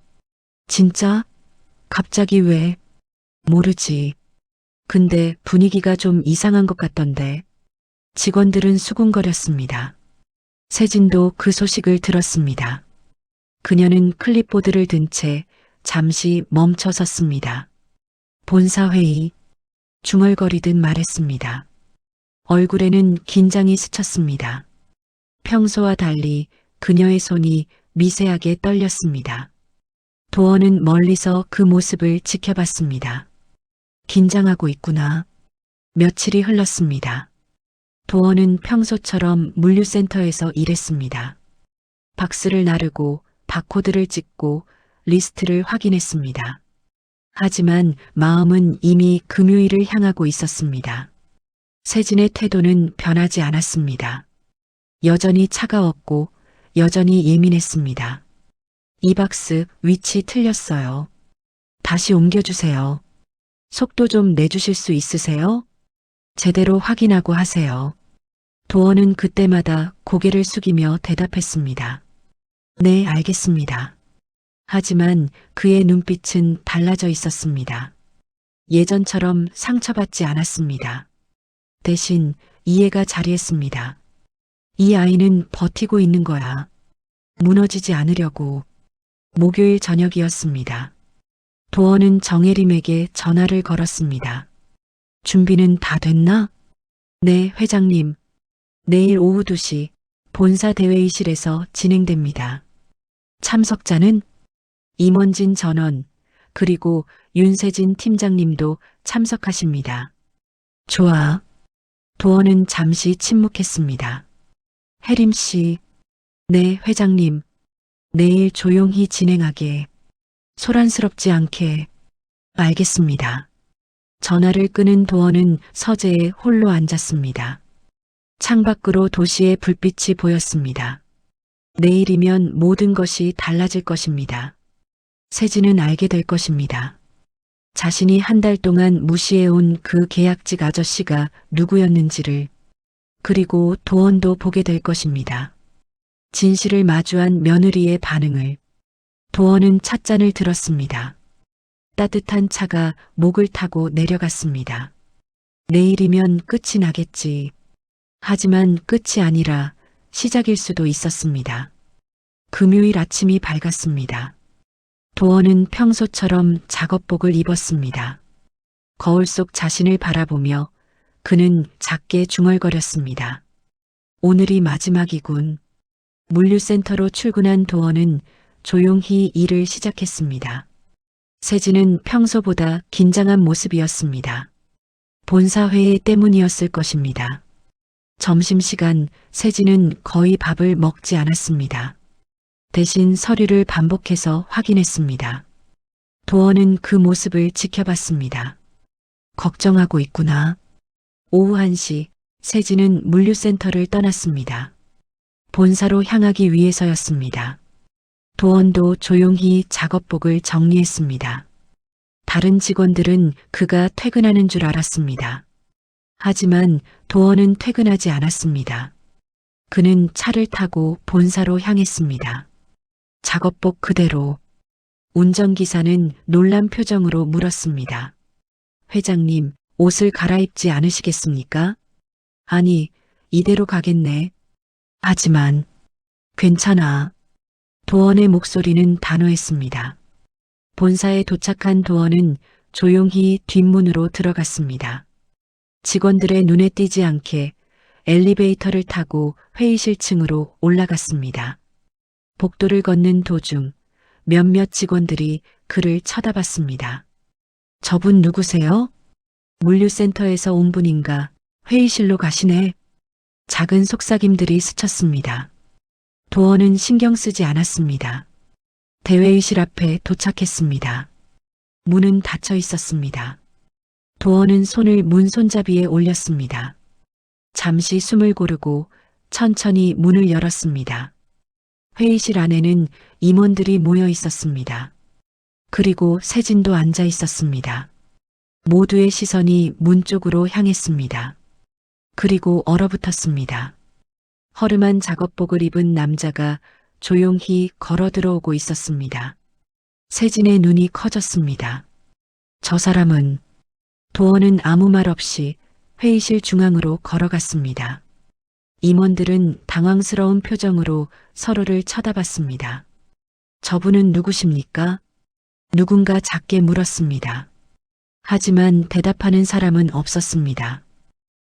진짜? 갑자기 왜? 모르지. 근데 분위기가 좀 이상한 것 같던데. 직원들은 수군거렸습니다. 세진도 그 소식을 들었습니다. 그녀는 클립보드를 든 채 잠시 멈춰 섰습니다. 본사회의. 중얼거리듯 말했습니다. 얼굴에는 긴장이 스쳤습니다. 평소와 달리 그녀의 손이 미세하게 떨렸습니다. 도원은 멀리서 그 모습을 지켜봤습니다. 긴장하고 있구나. 며칠이 흘렀습니다. 도원은 평소처럼 물류센터에서 일했습니다. 박스를 나르고 바코드를 찍고 리스트를 확인했습니다. 하지만 마음은 이미 금요일을 향하고 있었습니다. 세진의 태도는 변하지 않았습니다. 여전히 차가웠고 여전히 예민했습니다. 이 박스 위치 틀렸어요. 다시 옮겨주세요. 속도 좀 내주실 수 있으세요? 제대로 확인하고 하세요. 도원은 그때마다 고개를 숙이며 대답했습니다. 네, 알겠습니다. 하지만 그의 눈빛은 달라져 있었습니다. 예전처럼 상처받지 않았습니다. 대신 이해가 자리했습니다. 이 아이는 버티고 있는 거야. 무너지지 않으려고. 목요일 저녁이었습니다. 도원은 정혜림에게 전화를 걸었습니다. 준비는 다 됐나? 네, 회장님. 내일 오후 2시 본사 대회의실에서 진행됩니다. 참석자는 임원진 전원, 그리고 윤세진 팀장님도 참석하십니다. 좋아. 도원은 잠시 침묵했습니다. 혜림 씨, 네, 회장님. 내일 조용히 진행하게. 소란스럽지 않게. 알겠습니다. 전화를 끄는 도원은 서재에 홀로 앉았습니다. 창밖으로 도시의 불빛이 보였습니다. 내일이면 모든 것이 달라질 것입니다. 세진은 알게 될 것입니다. 자신이 한 달 동안 무시해온 그 계약직 아저씨가 누구였는지를, 그리고 도원도 보게 될 것입니다. 진실을 마주한 며느리의 반응을. 도원은 찻잔을 들었습니다. 따뜻한 차가 목을 타고 내려갔습니다. 내일이면 끝이 나겠지. 하지만 끝이 아니라 시작일 수도 있었습니다. 금요일 아침이 밝았습니다. 도원은 평소처럼 작업복을 입었습니다. 거울 속 자신을 바라보며 그는 작게 중얼거렸습니다. 오늘이 마지막이군. 물류센터로 출근한 도원은 조용히 일을 시작했습니다. 세진은 평소보다 긴장한 모습이었습니다. 본사회의 때문이었을 것입니다. 점심시간 세진은 거의 밥을 먹지 않았습니다. 대신 서류를 반복해서 확인했습니다. 도원은 그 모습을 지켜봤습니다. 걱정하고 있구나. 오후 1시 세진은 물류센터를 떠났습니다. 본사로 향하기 위해서였습니다. 도원도 조용히 작업복을 정리했습니다. 다른 직원들은 그가 퇴근하는 줄 알았습니다. 하지만 도원은 퇴근하지 않았습니다. 그는 차를 타고 본사로 향했습니다. 작업복 그대로. 운전기사는 놀란 표정으로 물었습니다. 회장님, 옷을 갈아입지 않으시겠습니까? 아니, 이대로 가겠네. 하지만, 괜찮아. 도원의 목소리는 단호했습니다. 본사에 도착한 도원은 조용히 뒷문으로 들어갔습니다. 직원들의 눈에 띄지 않게 엘리베이터를 타고 회의실 층으로 올라갔습니다. 복도를 걷는 도중 몇몇 직원들이 그를 쳐다봤습니다. 저분 누구세요? 물류센터에서 온 분인가? 회의실로 가시네. 작은 속삭임들이 스쳤습니다. 도원은 신경 쓰지 않았습니다. 대회의실 앞에 도착했습니다. 문은 닫혀 있었습니다. 도원은 손을 문 손잡이에 올렸습니다. 잠시 숨을 고르고 천천히 문을 열었습니다. 회의실 안에는 임원들이 모여 있었습니다. 그리고 세진도 앉아 있었습니다. 모두의 시선이 문 쪽으로 향했습니다. 그리고 얼어붙었습니다. 허름한 작업복을 입은 남자가 조용히 걸어 들어오고 있었습니다. 세진의 눈이 커졌습니다. 저 사람은. 도원은 아무 말 없이 회의실 중앙으로 걸어갔습니다. 임원들은 당황스러운 표정으로 서로를 쳐다봤습니다. 저분은 누구십니까? 누군가 작게 물었습니다. 하지만 대답하는 사람은 없었습니다.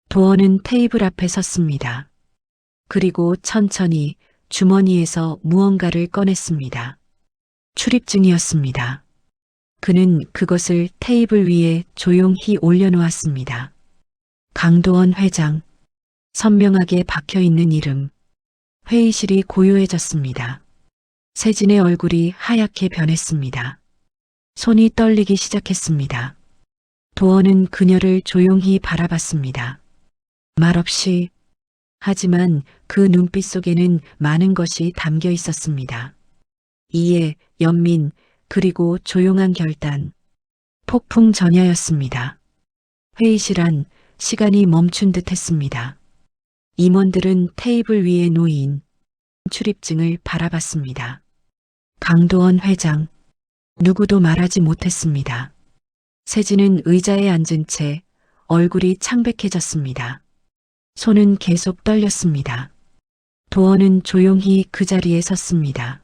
도원은 테이블 앞에 섰습니다. 그리고 천천히 주머니에서 무언가를 꺼냈습니다. 출입증이었습니다. 그는 그것을 테이블 위에 조용히 올려놓았습니다. 강도원 회장. 선명하게 박혀있는 이름. 회의실이 고요해졌습니다. 세진의 얼굴이 하얗게 변했습니다. 손이 떨리기 시작했습니다. 도원은 그녀를 조용히 바라봤습니다. 말없이. 하지만 그 눈빛 속에는 많은 것이 담겨 있었습니다. 이해, 연민, 그리고 조용한 결단. 폭풍 전야였습니다. 회의실 안 시간이 멈춘 듯 했습니다. 임원들은 테이블 위에 놓인 출입증을 바라봤습니다. 강도원 회장. 누구도 말하지 못했습니다. 세진은 의자에 앉은 채 얼굴이 창백해졌습니다. 손은 계속 떨렸습니다. 도원은 조용히 그 자리에 섰습니다.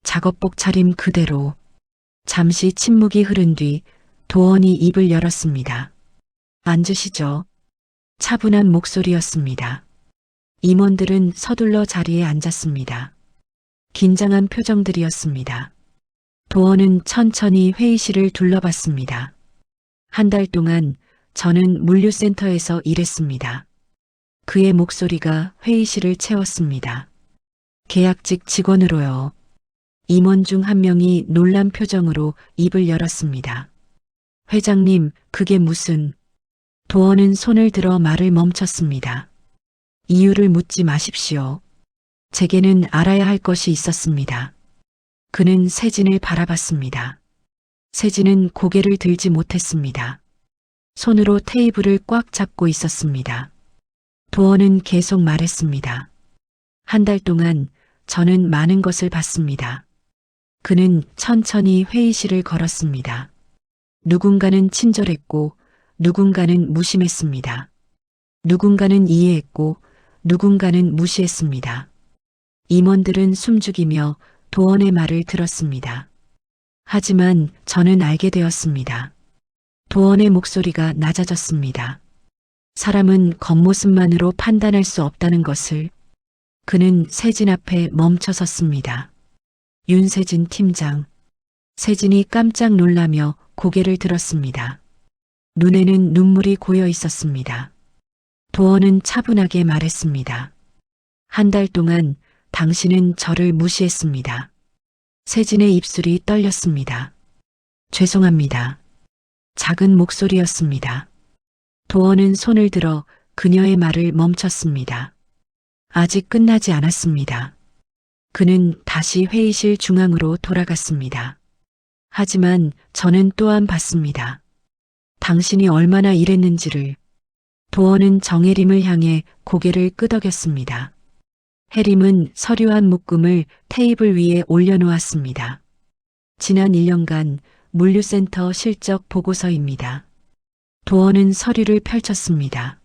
작업복 차림 그대로. 잠시 침묵이 흐른 뒤 도원이 입을 열었습니다. 앉으시죠. 차분한 목소리였습니다. 임원들은 서둘러 자리에 앉았습니다. 긴장한 표정들이었습니다. 도원은 천천히 회의실을 둘러봤습니다. 한 달 동안 저는 물류센터에서 일했습니다. 그의 목소리가 회의실을 채웠습니다. 계약직 직원으로요. 임원 중 한 명이 놀란 표정으로 입을 열었습니다. 회장님, 그게 무슨... 도원은 손을 들어 말을 멈췄습니다. 이유를 묻지 마십시오. 제게는 알아야 할 것이 있었습니다. 그는 세진을 바라봤습니다. 세진은 고개를 들지 못했습니다. 손으로 테이블을 꽉 잡고 있었습니다. 도원은 계속 말했습니다. 한 달 동안 저는 많은 것을 봤습니다. 그는 천천히 회의실을 걸었습니다. 누군가는 친절했고 누군가는 무심했습니다. 누군가는 이해했고 누군가는 무시했습니다. 임원들은 숨죽이며 도원의 말을 들었습니다. 하지만 저는 알게 되었습니다. 도원의 목소리가 낮아졌습니다. 사람은 겉모습만으로 판단할 수 없다는 것을. 그는 세진 앞에 멈춰섰습니다. 윤세진 팀장. 세진이 깜짝 놀라며 고개를 들었습니다. 눈에는 눈물이 고여 있었습니다. 도원은 차분하게 말했습니다. 한 달 동안 당신은 저를 무시했습니다. 세진의 입술이 떨렸습니다. 죄송합니다. 작은 목소리였습니다. 도원은 손을 들어 그녀의 말을 멈췄습니다. 아직 끝나지 않았습니다. 그는 다시 회의실 중앙으로 돌아갔습니다. 하지만 저는 또한 봤습니다. 당신이 얼마나 일했는지를. 도원은 정혜림을 향해 고개를 끄덕였습니다. 혜림은 서류 한 묶음을 테이블 위에 올려놓았습니다. 지난 1년간 물류센터 실적 보고서입니다. 도원은 서류를 펼쳤습니다.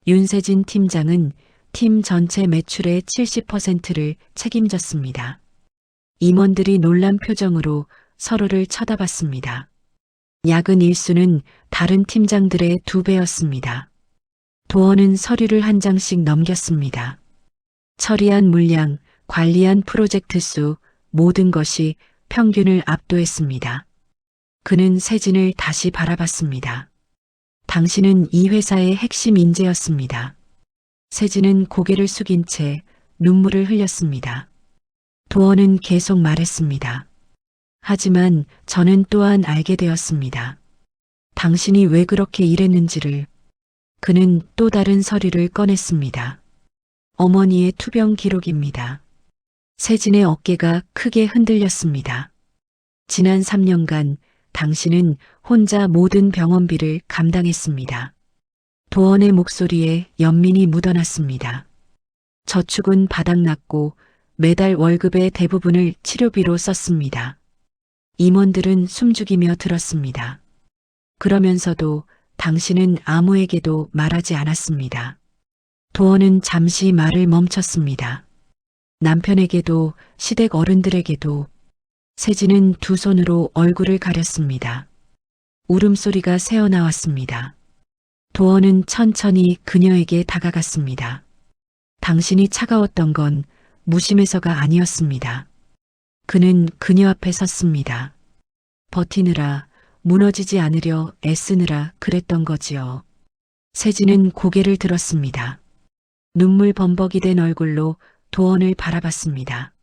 윤세진 팀장은 팀 전체 매출의 70%를 책임졌습니다. 임원들이 놀란 표정으로 서로를 쳐다봤습니다. 야근 일수는 다른 팀장들의 2배였습니다. 도원은 서류를 한 장씩 넘겼습니다. 처리한 물량, 관리한 프로젝트 수, 모든 것이 평균을 압도했습니다. 그는 세진을 다시 바라봤습니다. 당신은 이 회사의 핵심 인재였습니다. 세진은 고개를 숙인 채 눈물을 흘렸습니다. 도원은 계속 말했습니다. 하지만 저는 또한 알게 되었습니다. 당신이 왜 그렇게 일했는지를. 그는 또 다른 서류를 꺼냈습니다. 어머니의 투병 기록입니다. 세진의 어깨가 크게 흔들렸습니다. 지난 3년간 당신은 혼자 모든 병원비를 감당했습니다. 도원의 목소리에 연민이 묻어났습니다. 저축은 바닥났고 매달 월급의 대부분을 치료비로 썼습니다. 임원들은 숨죽이며 들었습니다. 그러면서도 당신은 아무에게도 말하지 않았습니다. 도원은 잠시 말을 멈췄습니다. 남편에게도 시댁 어른들에게도. 세진은 두 손으로 얼굴을 가렸습니다. 울음소리가 새어나왔습니다. 도원은 천천히 그녀에게 다가갔습니다. 당신이 차가웠던 건 무심해서가 아니었습니다. 그는 그녀 앞에 섰습니다. 버티느라, 무너지지 않으려 애쓰느라 그랬던 거지요. 세진은 고개를 들었습니다. 눈물 범벅이 된 얼굴로 도원을 바라봤습니다.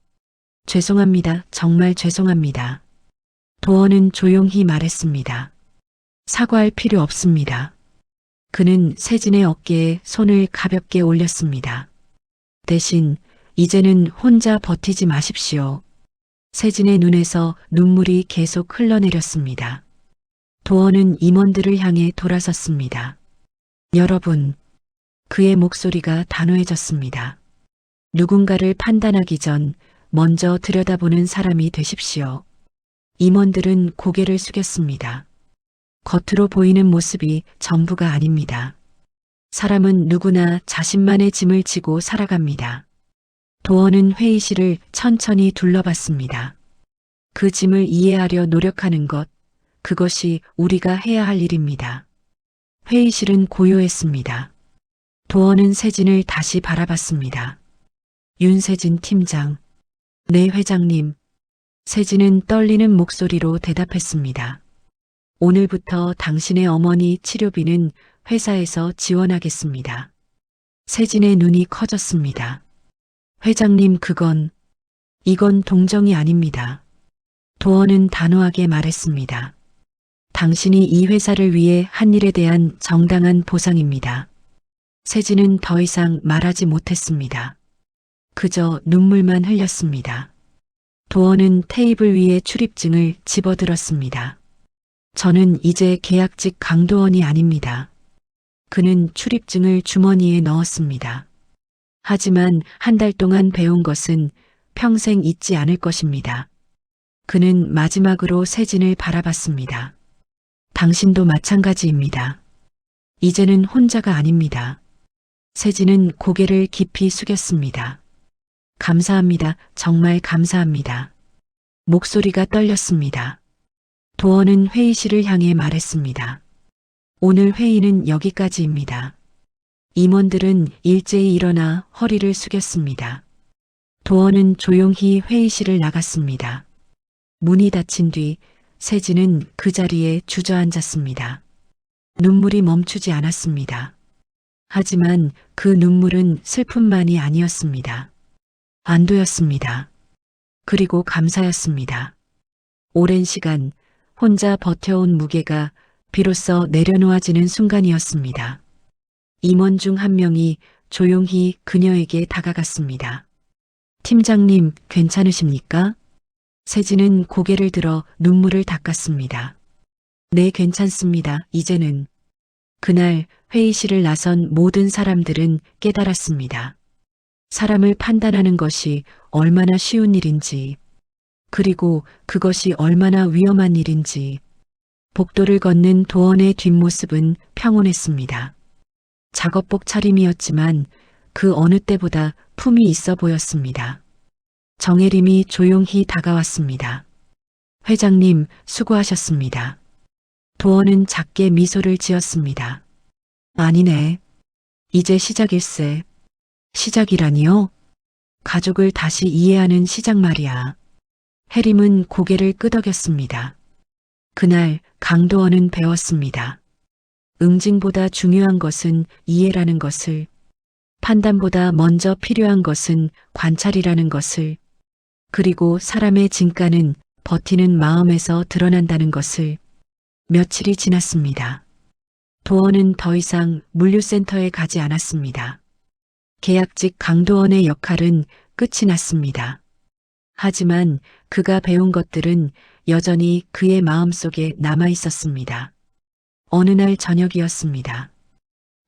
죄송합니다. 정말 죄송합니다. 도원은 조용히 말했습니다. 사과할 필요 없습니다. 그는 세진의 어깨에 손을 가볍게 올렸습니다. 대신 이제는 혼자 버티지 마십시오. 세진의 눈에서 눈물이 계속 흘러내렸습니다. 도원은 임원들을 향해 돌아섰습니다. 여러분, 그의 목소리가 단호해졌습니다. 누군가를 판단하기 전 먼저 들여다보는 사람이 되십시오. 임원들은 고개를 숙였습니다. 겉으로 보이는 모습이 전부가 아닙니다. 사람은 누구나 자신만의 짐을 지고 살아갑니다. 도원은 회의실을 천천히 둘러봤습니다. 그 짐을 이해하려 노력하는 것, 그것이 우리가 해야 할 일입니다. 회의실은 고요했습니다. 도원은 세진을 다시 바라봤습니다. 윤세진 팀장. 네, 회장님. 세진은 떨리는 목소리로 대답했습니다. 오늘부터 당신의 어머니 치료비는 회사에서 지원하겠습니다. 세진의 눈이 커졌습니다. 회장님, 이건 동정이 아닙니다. 도원은 단호하게 말했습니다. 당신이 이 회사를 위해 한 일에 대한 정당한 보상입니다. 세진은 더 이상 말하지 못했습니다. 그저 눈물만 흘렸습니다. 도원은 테이블 위에 출입증을 집어들었습니다. 저는 이제 계약직 강도원이 아닙니다. 그는 출입증을 주머니에 넣었습니다. 하지만 한 달 동안 배운 것은 평생 잊지 않을 것입니다. 그는 마지막으로 세진을 바라봤습니다. 당신도 마찬가지입니다. 이제는 혼자가 아닙니다. 세진은 고개를 깊이 숙였습니다. 감사합니다. 정말 감사합니다. 목소리가 떨렸습니다. 도원은 회의실을 향해 말했습니다. 오늘 회의는 여기까지입니다. 임원들은 일제히 일어나 허리를 숙였습니다. 도원은 조용히 회의실을 나갔습니다. 문이 닫힌 뒤 세진은 그 자리에 주저앉았습니다. 눈물이 멈추지 않았습니다. 하지만 그 눈물은 슬픔만이 아니었습니다. 안도였습니다. 그리고 감사였습니다. 오랜 시간 혼자 버텨온 무게가 비로소 내려놓아지는 순간이었습니다. 임원 중 한 명이 조용히 그녀에게 다가갔습니다. 팀장님, 괜찮으십니까? 세진은 고개를 들어 눈물을 닦았습니다. 네, 괜찮습니다. 이제는. 그날 회의실을 나선 모든 사람들은 깨달았습니다. 사람을 판단하는 것이 얼마나 쉬운 일인지, 그리고 그것이 얼마나 위험한 일인지. 복도를 걷는 도원의 뒷모습은 평온했습니다. 작업복 차림이었지만 그 어느 때보다 품이 있어 보였습니다. 정혜림이 조용히 다가왔습니다. 회장님, 수고하셨습니다. 도원은 작게 미소를 지었습니다. 아니네. 이제 시작일세. 시작이라니요? 가족을 다시 이해하는 시작 말이야. 혜림은 고개를 끄덕였습니다. 그날 강도원은 배웠습니다. 응징보다 중요한 것은 이해라는 것을, 판단보다 먼저 필요한 것은 관찰이라는 것을, 그리고 사람의 진가는 버티는 마음에서 드러난다는 것을. 며칠이 지났습니다. 도원은 더 이상 물류센터에 가지 않았습니다. 계약직 강도원의 역할은 끝이 났습니다. 하지만 그가 배운 것들은 여전히 그의 마음속에 남아 있었습니다. 어느 날 저녁이었습니다.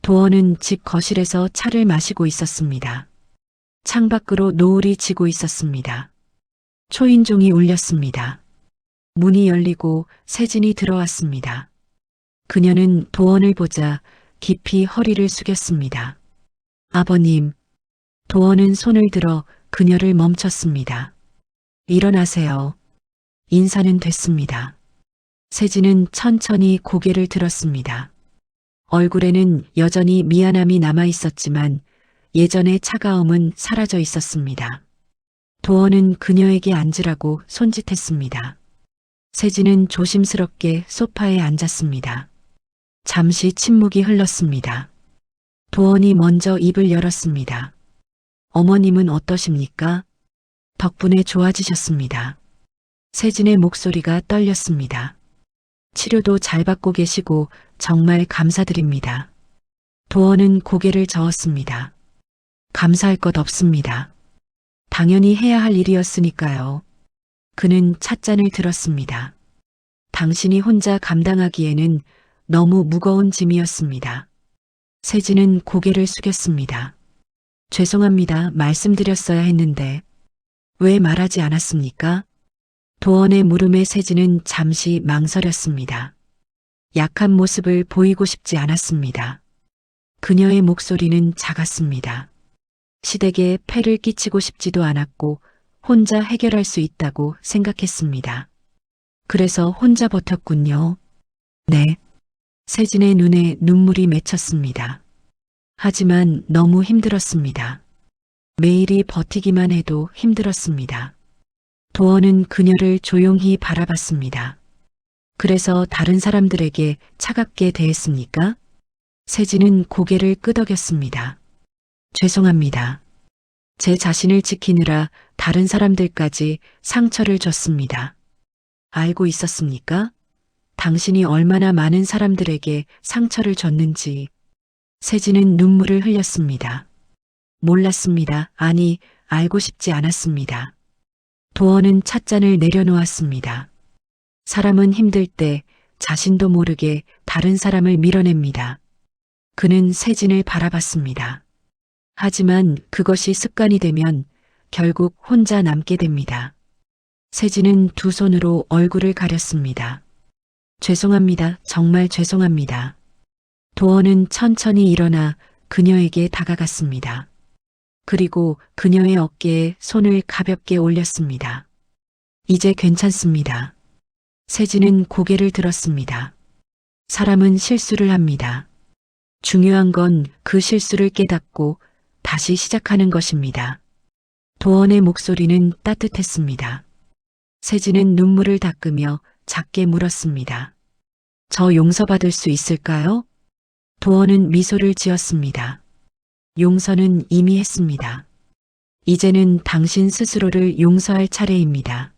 도원은 집 거실에서 차를 마시고 있었습니다. 창밖으로 노을이 지고 있었습니다. 초인종이 울렸습니다. 문이 열리고 세진이 들어왔습니다. 그녀는 도원을 보자 깊이 허리를 숙였습니다. 아버님. 도원은 손을 들어 그녀를 멈췄습니다. 일어나세요. 인사는 됐습니다. 세진은 천천히 고개를 들었습니다. 얼굴에는 여전히 미안함이 남아 있었지만 예전의 차가움은 사라져 있었습니다. 도원은 그녀에게 앉으라고 손짓했습니다. 세진은 조심스럽게 소파에 앉았습니다. 잠시 침묵이 흘렀습니다. 도원이 먼저 입을 열었습니다. 어머님은 어떠십니까? 덕분에 좋아지셨습니다. 세진의 목소리가 떨렸습니다. 치료도 잘 받고 계시고 정말 감사드립니다. 도원은 고개를 저었습니다. 감사할 것 없습니다. 당연히 해야 할 일이었으니까요. 그는 찻잔을 들었습니다. 당신이 혼자 감당하기에는 너무 무거운 짐이었습니다. 세진은 고개를 숙였습니다. 죄송합니다. 말씀드렸어야 했는데 왜 말하지 않았습니까? 도원의 물음에 세진은 잠시 망설였습니다. 약한 모습을 보이고 싶지 않았습니다. 그녀의 목소리는 작았습니다. 시댁에 폐를 끼치고 싶지도 않았고 혼자 해결할 수 있다고 생각했습니다. 그래서 혼자 버텼군요. 네. 세진의 눈에 눈물이 맺혔습니다. 하지만 너무 힘들었습니다. 매일이 버티기만 해도 힘들었습니다. 도어는 그녀를 조용히 바라봤습니다. 그래서 다른 사람들에게 차갑게 대했습니까? 세진은 고개를 끄덕였습니다. 죄송합니다. 제 자신을 지키느라 다른 사람들까지 상처를 줬습니다. 알고 있었습니까? 당신이 얼마나 많은 사람들에게 상처를 줬는지. 세진은 눈물을 흘렸습니다. 몰랐습니다. 아니, 알고 싶지 않았습니다. 도어는 찻잔을 내려놓았습니다. 사람은 힘들 때 자신도 모르게 다른 사람을 밀어냅니다. 그는 세진을 바라봤습니다. 하지만 그것이 습관이 되면 결국 혼자 남게 됩니다. 세진은 두 손으로 얼굴을 가렸습니다. 죄송합니다. 정말 죄송합니다. 도어는 천천히 일어나 그녀에게 다가갔습니다. 그리고 그녀의 어깨에 손을 가볍게 올렸습니다. 이제 괜찮습니다. 세진은 고개를 들었습니다. 사람은 실수를 합니다. 중요한 건 그 실수를 깨닫고 다시 시작하는 것입니다. 도원의 목소리는 따뜻했습니다. 세진은 눈물을 닦으며 작게 물었습니다. 저 용서받을 수 있을까요? 도원은 미소를 지었습니다. 용서는 이미 했습니다. 이제는 당신 스스로를 용서할 차례입니다.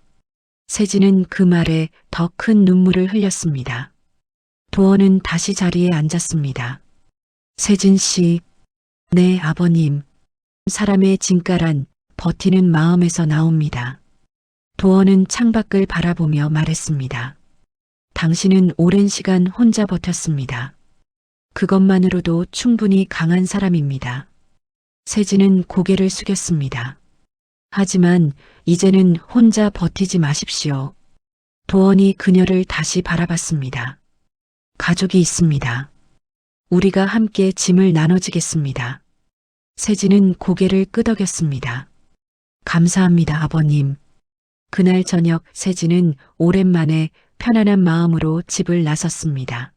세진은 그 말에 더 큰 눈물을 흘렸습니다. 도원은 다시 자리에 앉았습니다. 세진 씨, 네, 아버님. 사람의 진가란 버티는 마음에서 나옵니다. 도원은 창밖을 바라보며 말했습니다. 당신은 오랜 시간 혼자 버텼습니다. 그것만으로도 충분히 강한 사람입니다. 세진은 고개를 숙였습니다. 하지만 이제는 혼자 버티지 마십시오. 도원이 그녀를 다시 바라봤습니다. 가족이 있습니다. 우리가 함께 짐을 나눠지겠습니다. 세진은 고개를 끄덕였습니다. 감사합니다, 아버님. 그날 저녁 세진은 오랜만에 편안한 마음으로 집을 나섰습니다.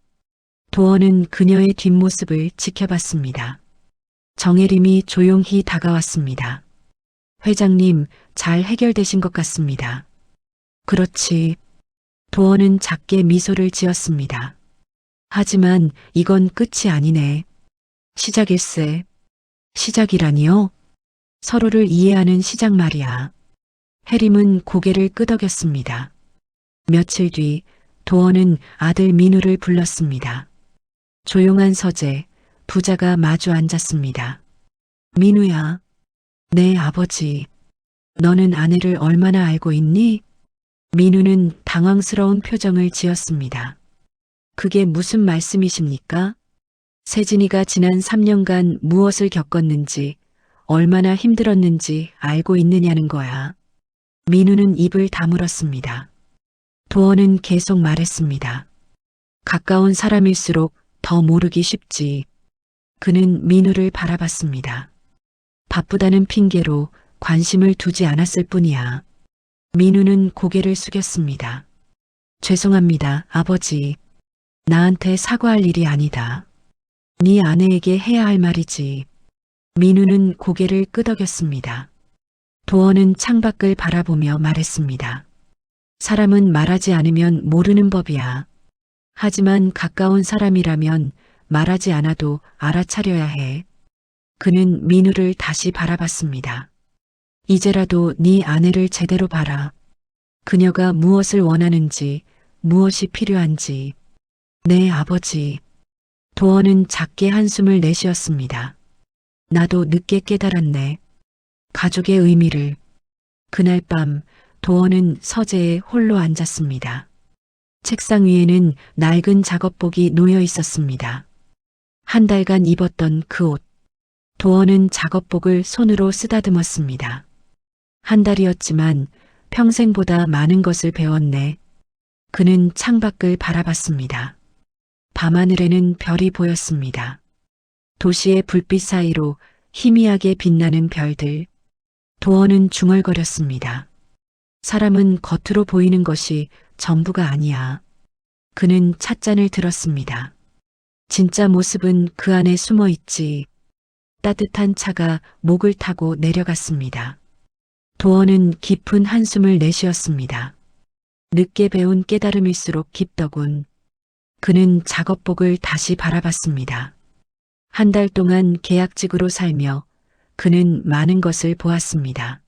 도원은 그녀의 뒷모습을 지켜봤습니다. 정혜림이 조용히 다가왔습니다. 회장님, 잘 해결되신 것 같습니다. 그렇지. 도원은 작게 미소를 지었습니다. 하지만 이건 끝이 아니네. 시작일세. 시작이라니요? 서로를 이해하는 시작 말이야. 혜림은 고개를 끄덕였습니다. 며칠 뒤 도원은 아들 민우를 불렀습니다. 조용한 서재, 부자가 마주 앉았습니다. 민우야. 네, 아버지. 너는 아내를 얼마나 알고 있니? 민우는 당황스러운 표정을 지었습니다. 그게 무슨 말씀이십니까? 세진이가 지난 3년간 무엇을 겪었는지, 얼마나 힘들었는지 알고 있느냐는 거야. 민우는 입을 다물었습니다. 도원은 계속 말했습니다. 가까운 사람일수록 더 모르기 쉽지. 그는 민우를 바라봤습니다. 바쁘다는 핑계로 관심을 두지 않았을 뿐이야. 민우는 고개를 숙였습니다. 죄송합니다, 아버지. 나한테 사과할 일이 아니다. 네 아내에게 해야 할 말이지. 민우는 고개를 끄덕였습니다. 도원은 창밖을 바라보며 말했습니다. 사람은 말하지 않으면 모르는 법이야. 하지만 가까운 사람이라면 말하지 않아도 알아차려야 해. 그는 민우를 다시 바라봤습니다. 이제라도 네 아내를 제대로 봐라. 그녀가 무엇을 원하는지, 무엇이 필요한지. 네, 아버지. 도원은 작게 한숨을 내쉬었습니다. 나도 늦게 깨달았네. 가족의 의미를. 그날 밤 도원은 서재에 홀로 앉았습니다. 책상 위에는 낡은 작업복이 놓여 있었습니다. 한 달간 입었던 그 옷. 도원은 작업복을 손으로 쓰다듬었습니다. 한 달이었지만 평생보다 많은 것을 배웠네. 그는 창밖을 바라봤습니다. 밤하늘에는 별이 보였습니다. 도시의 불빛 사이로 희미하게 빛나는 별들. 도원은 중얼거렸습니다. 사람은 겉으로 보이는 것이 전부가 아니야. 그는 찻잔을 들었습니다. 진짜 모습은 그 안에 숨어 있지. 따뜻한 차가 목을 타고 내려갔습니다. 도원은 깊은 한숨을 내쉬었습니다. 늦게 배운 깨달음일수록 깊더군. 그는 작업복을 다시 바라봤습니다. 한 달 동안 계약직으로 살며 그는 많은 것을 보았습니다.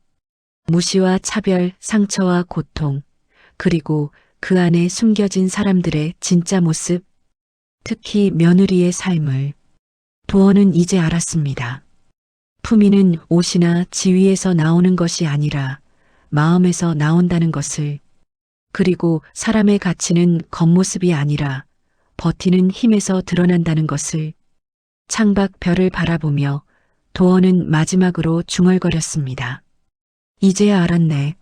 무시와 차별, 상처와 고통, 그리고 그 안에 숨겨진 사람들의 진짜 모습, 특히 며느리의 삶을 도원은 이제 알았습니다. 품위는 옷이나 지위에서 나오는 것이 아니라 마음에서 나온다는 것을, 그리고 사람의 가치는 겉모습이 아니라 버티는 힘에서 드러난다는 것을. 창밖 별을 바라보며 도원은 마지막으로 중얼거렸습니다. 이제야 알았네.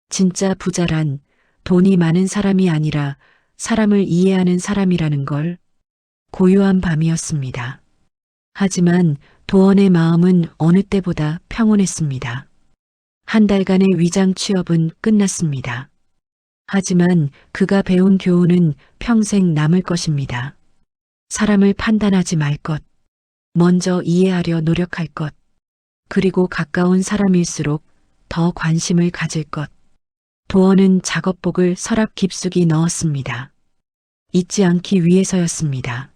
진짜 부자란 돈이 많은 사람이 아니라 사람을 이해하는 사람이라는 걸. 고요한 밤이었습니다. 하지만 도원의 마음은 어느 때보다 평온했습니다. 한 달간의 위장 취업은 끝났습니다. 하지만 그가 배운 교훈은 평생 남을 것입니다. 사람을 판단하지 말 것, 먼저 이해하려 노력할 것, 그리고 가까운 사람일수록 더 관심을 가질 것. 도원은 작업복을 서랍 깊숙이 넣었습니다. 잊지 않기 위해서였습니다.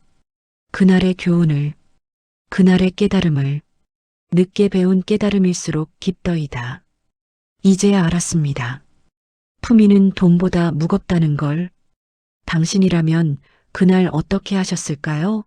그날의 교훈을, 그날의 깨달음을. 늦게 배운 깨달음일수록 깊더이다. 이제야 알았습니다. 품위는 돈보다 무겁다는 걸. 당신이라면 그날 어떻게 하셨을까요?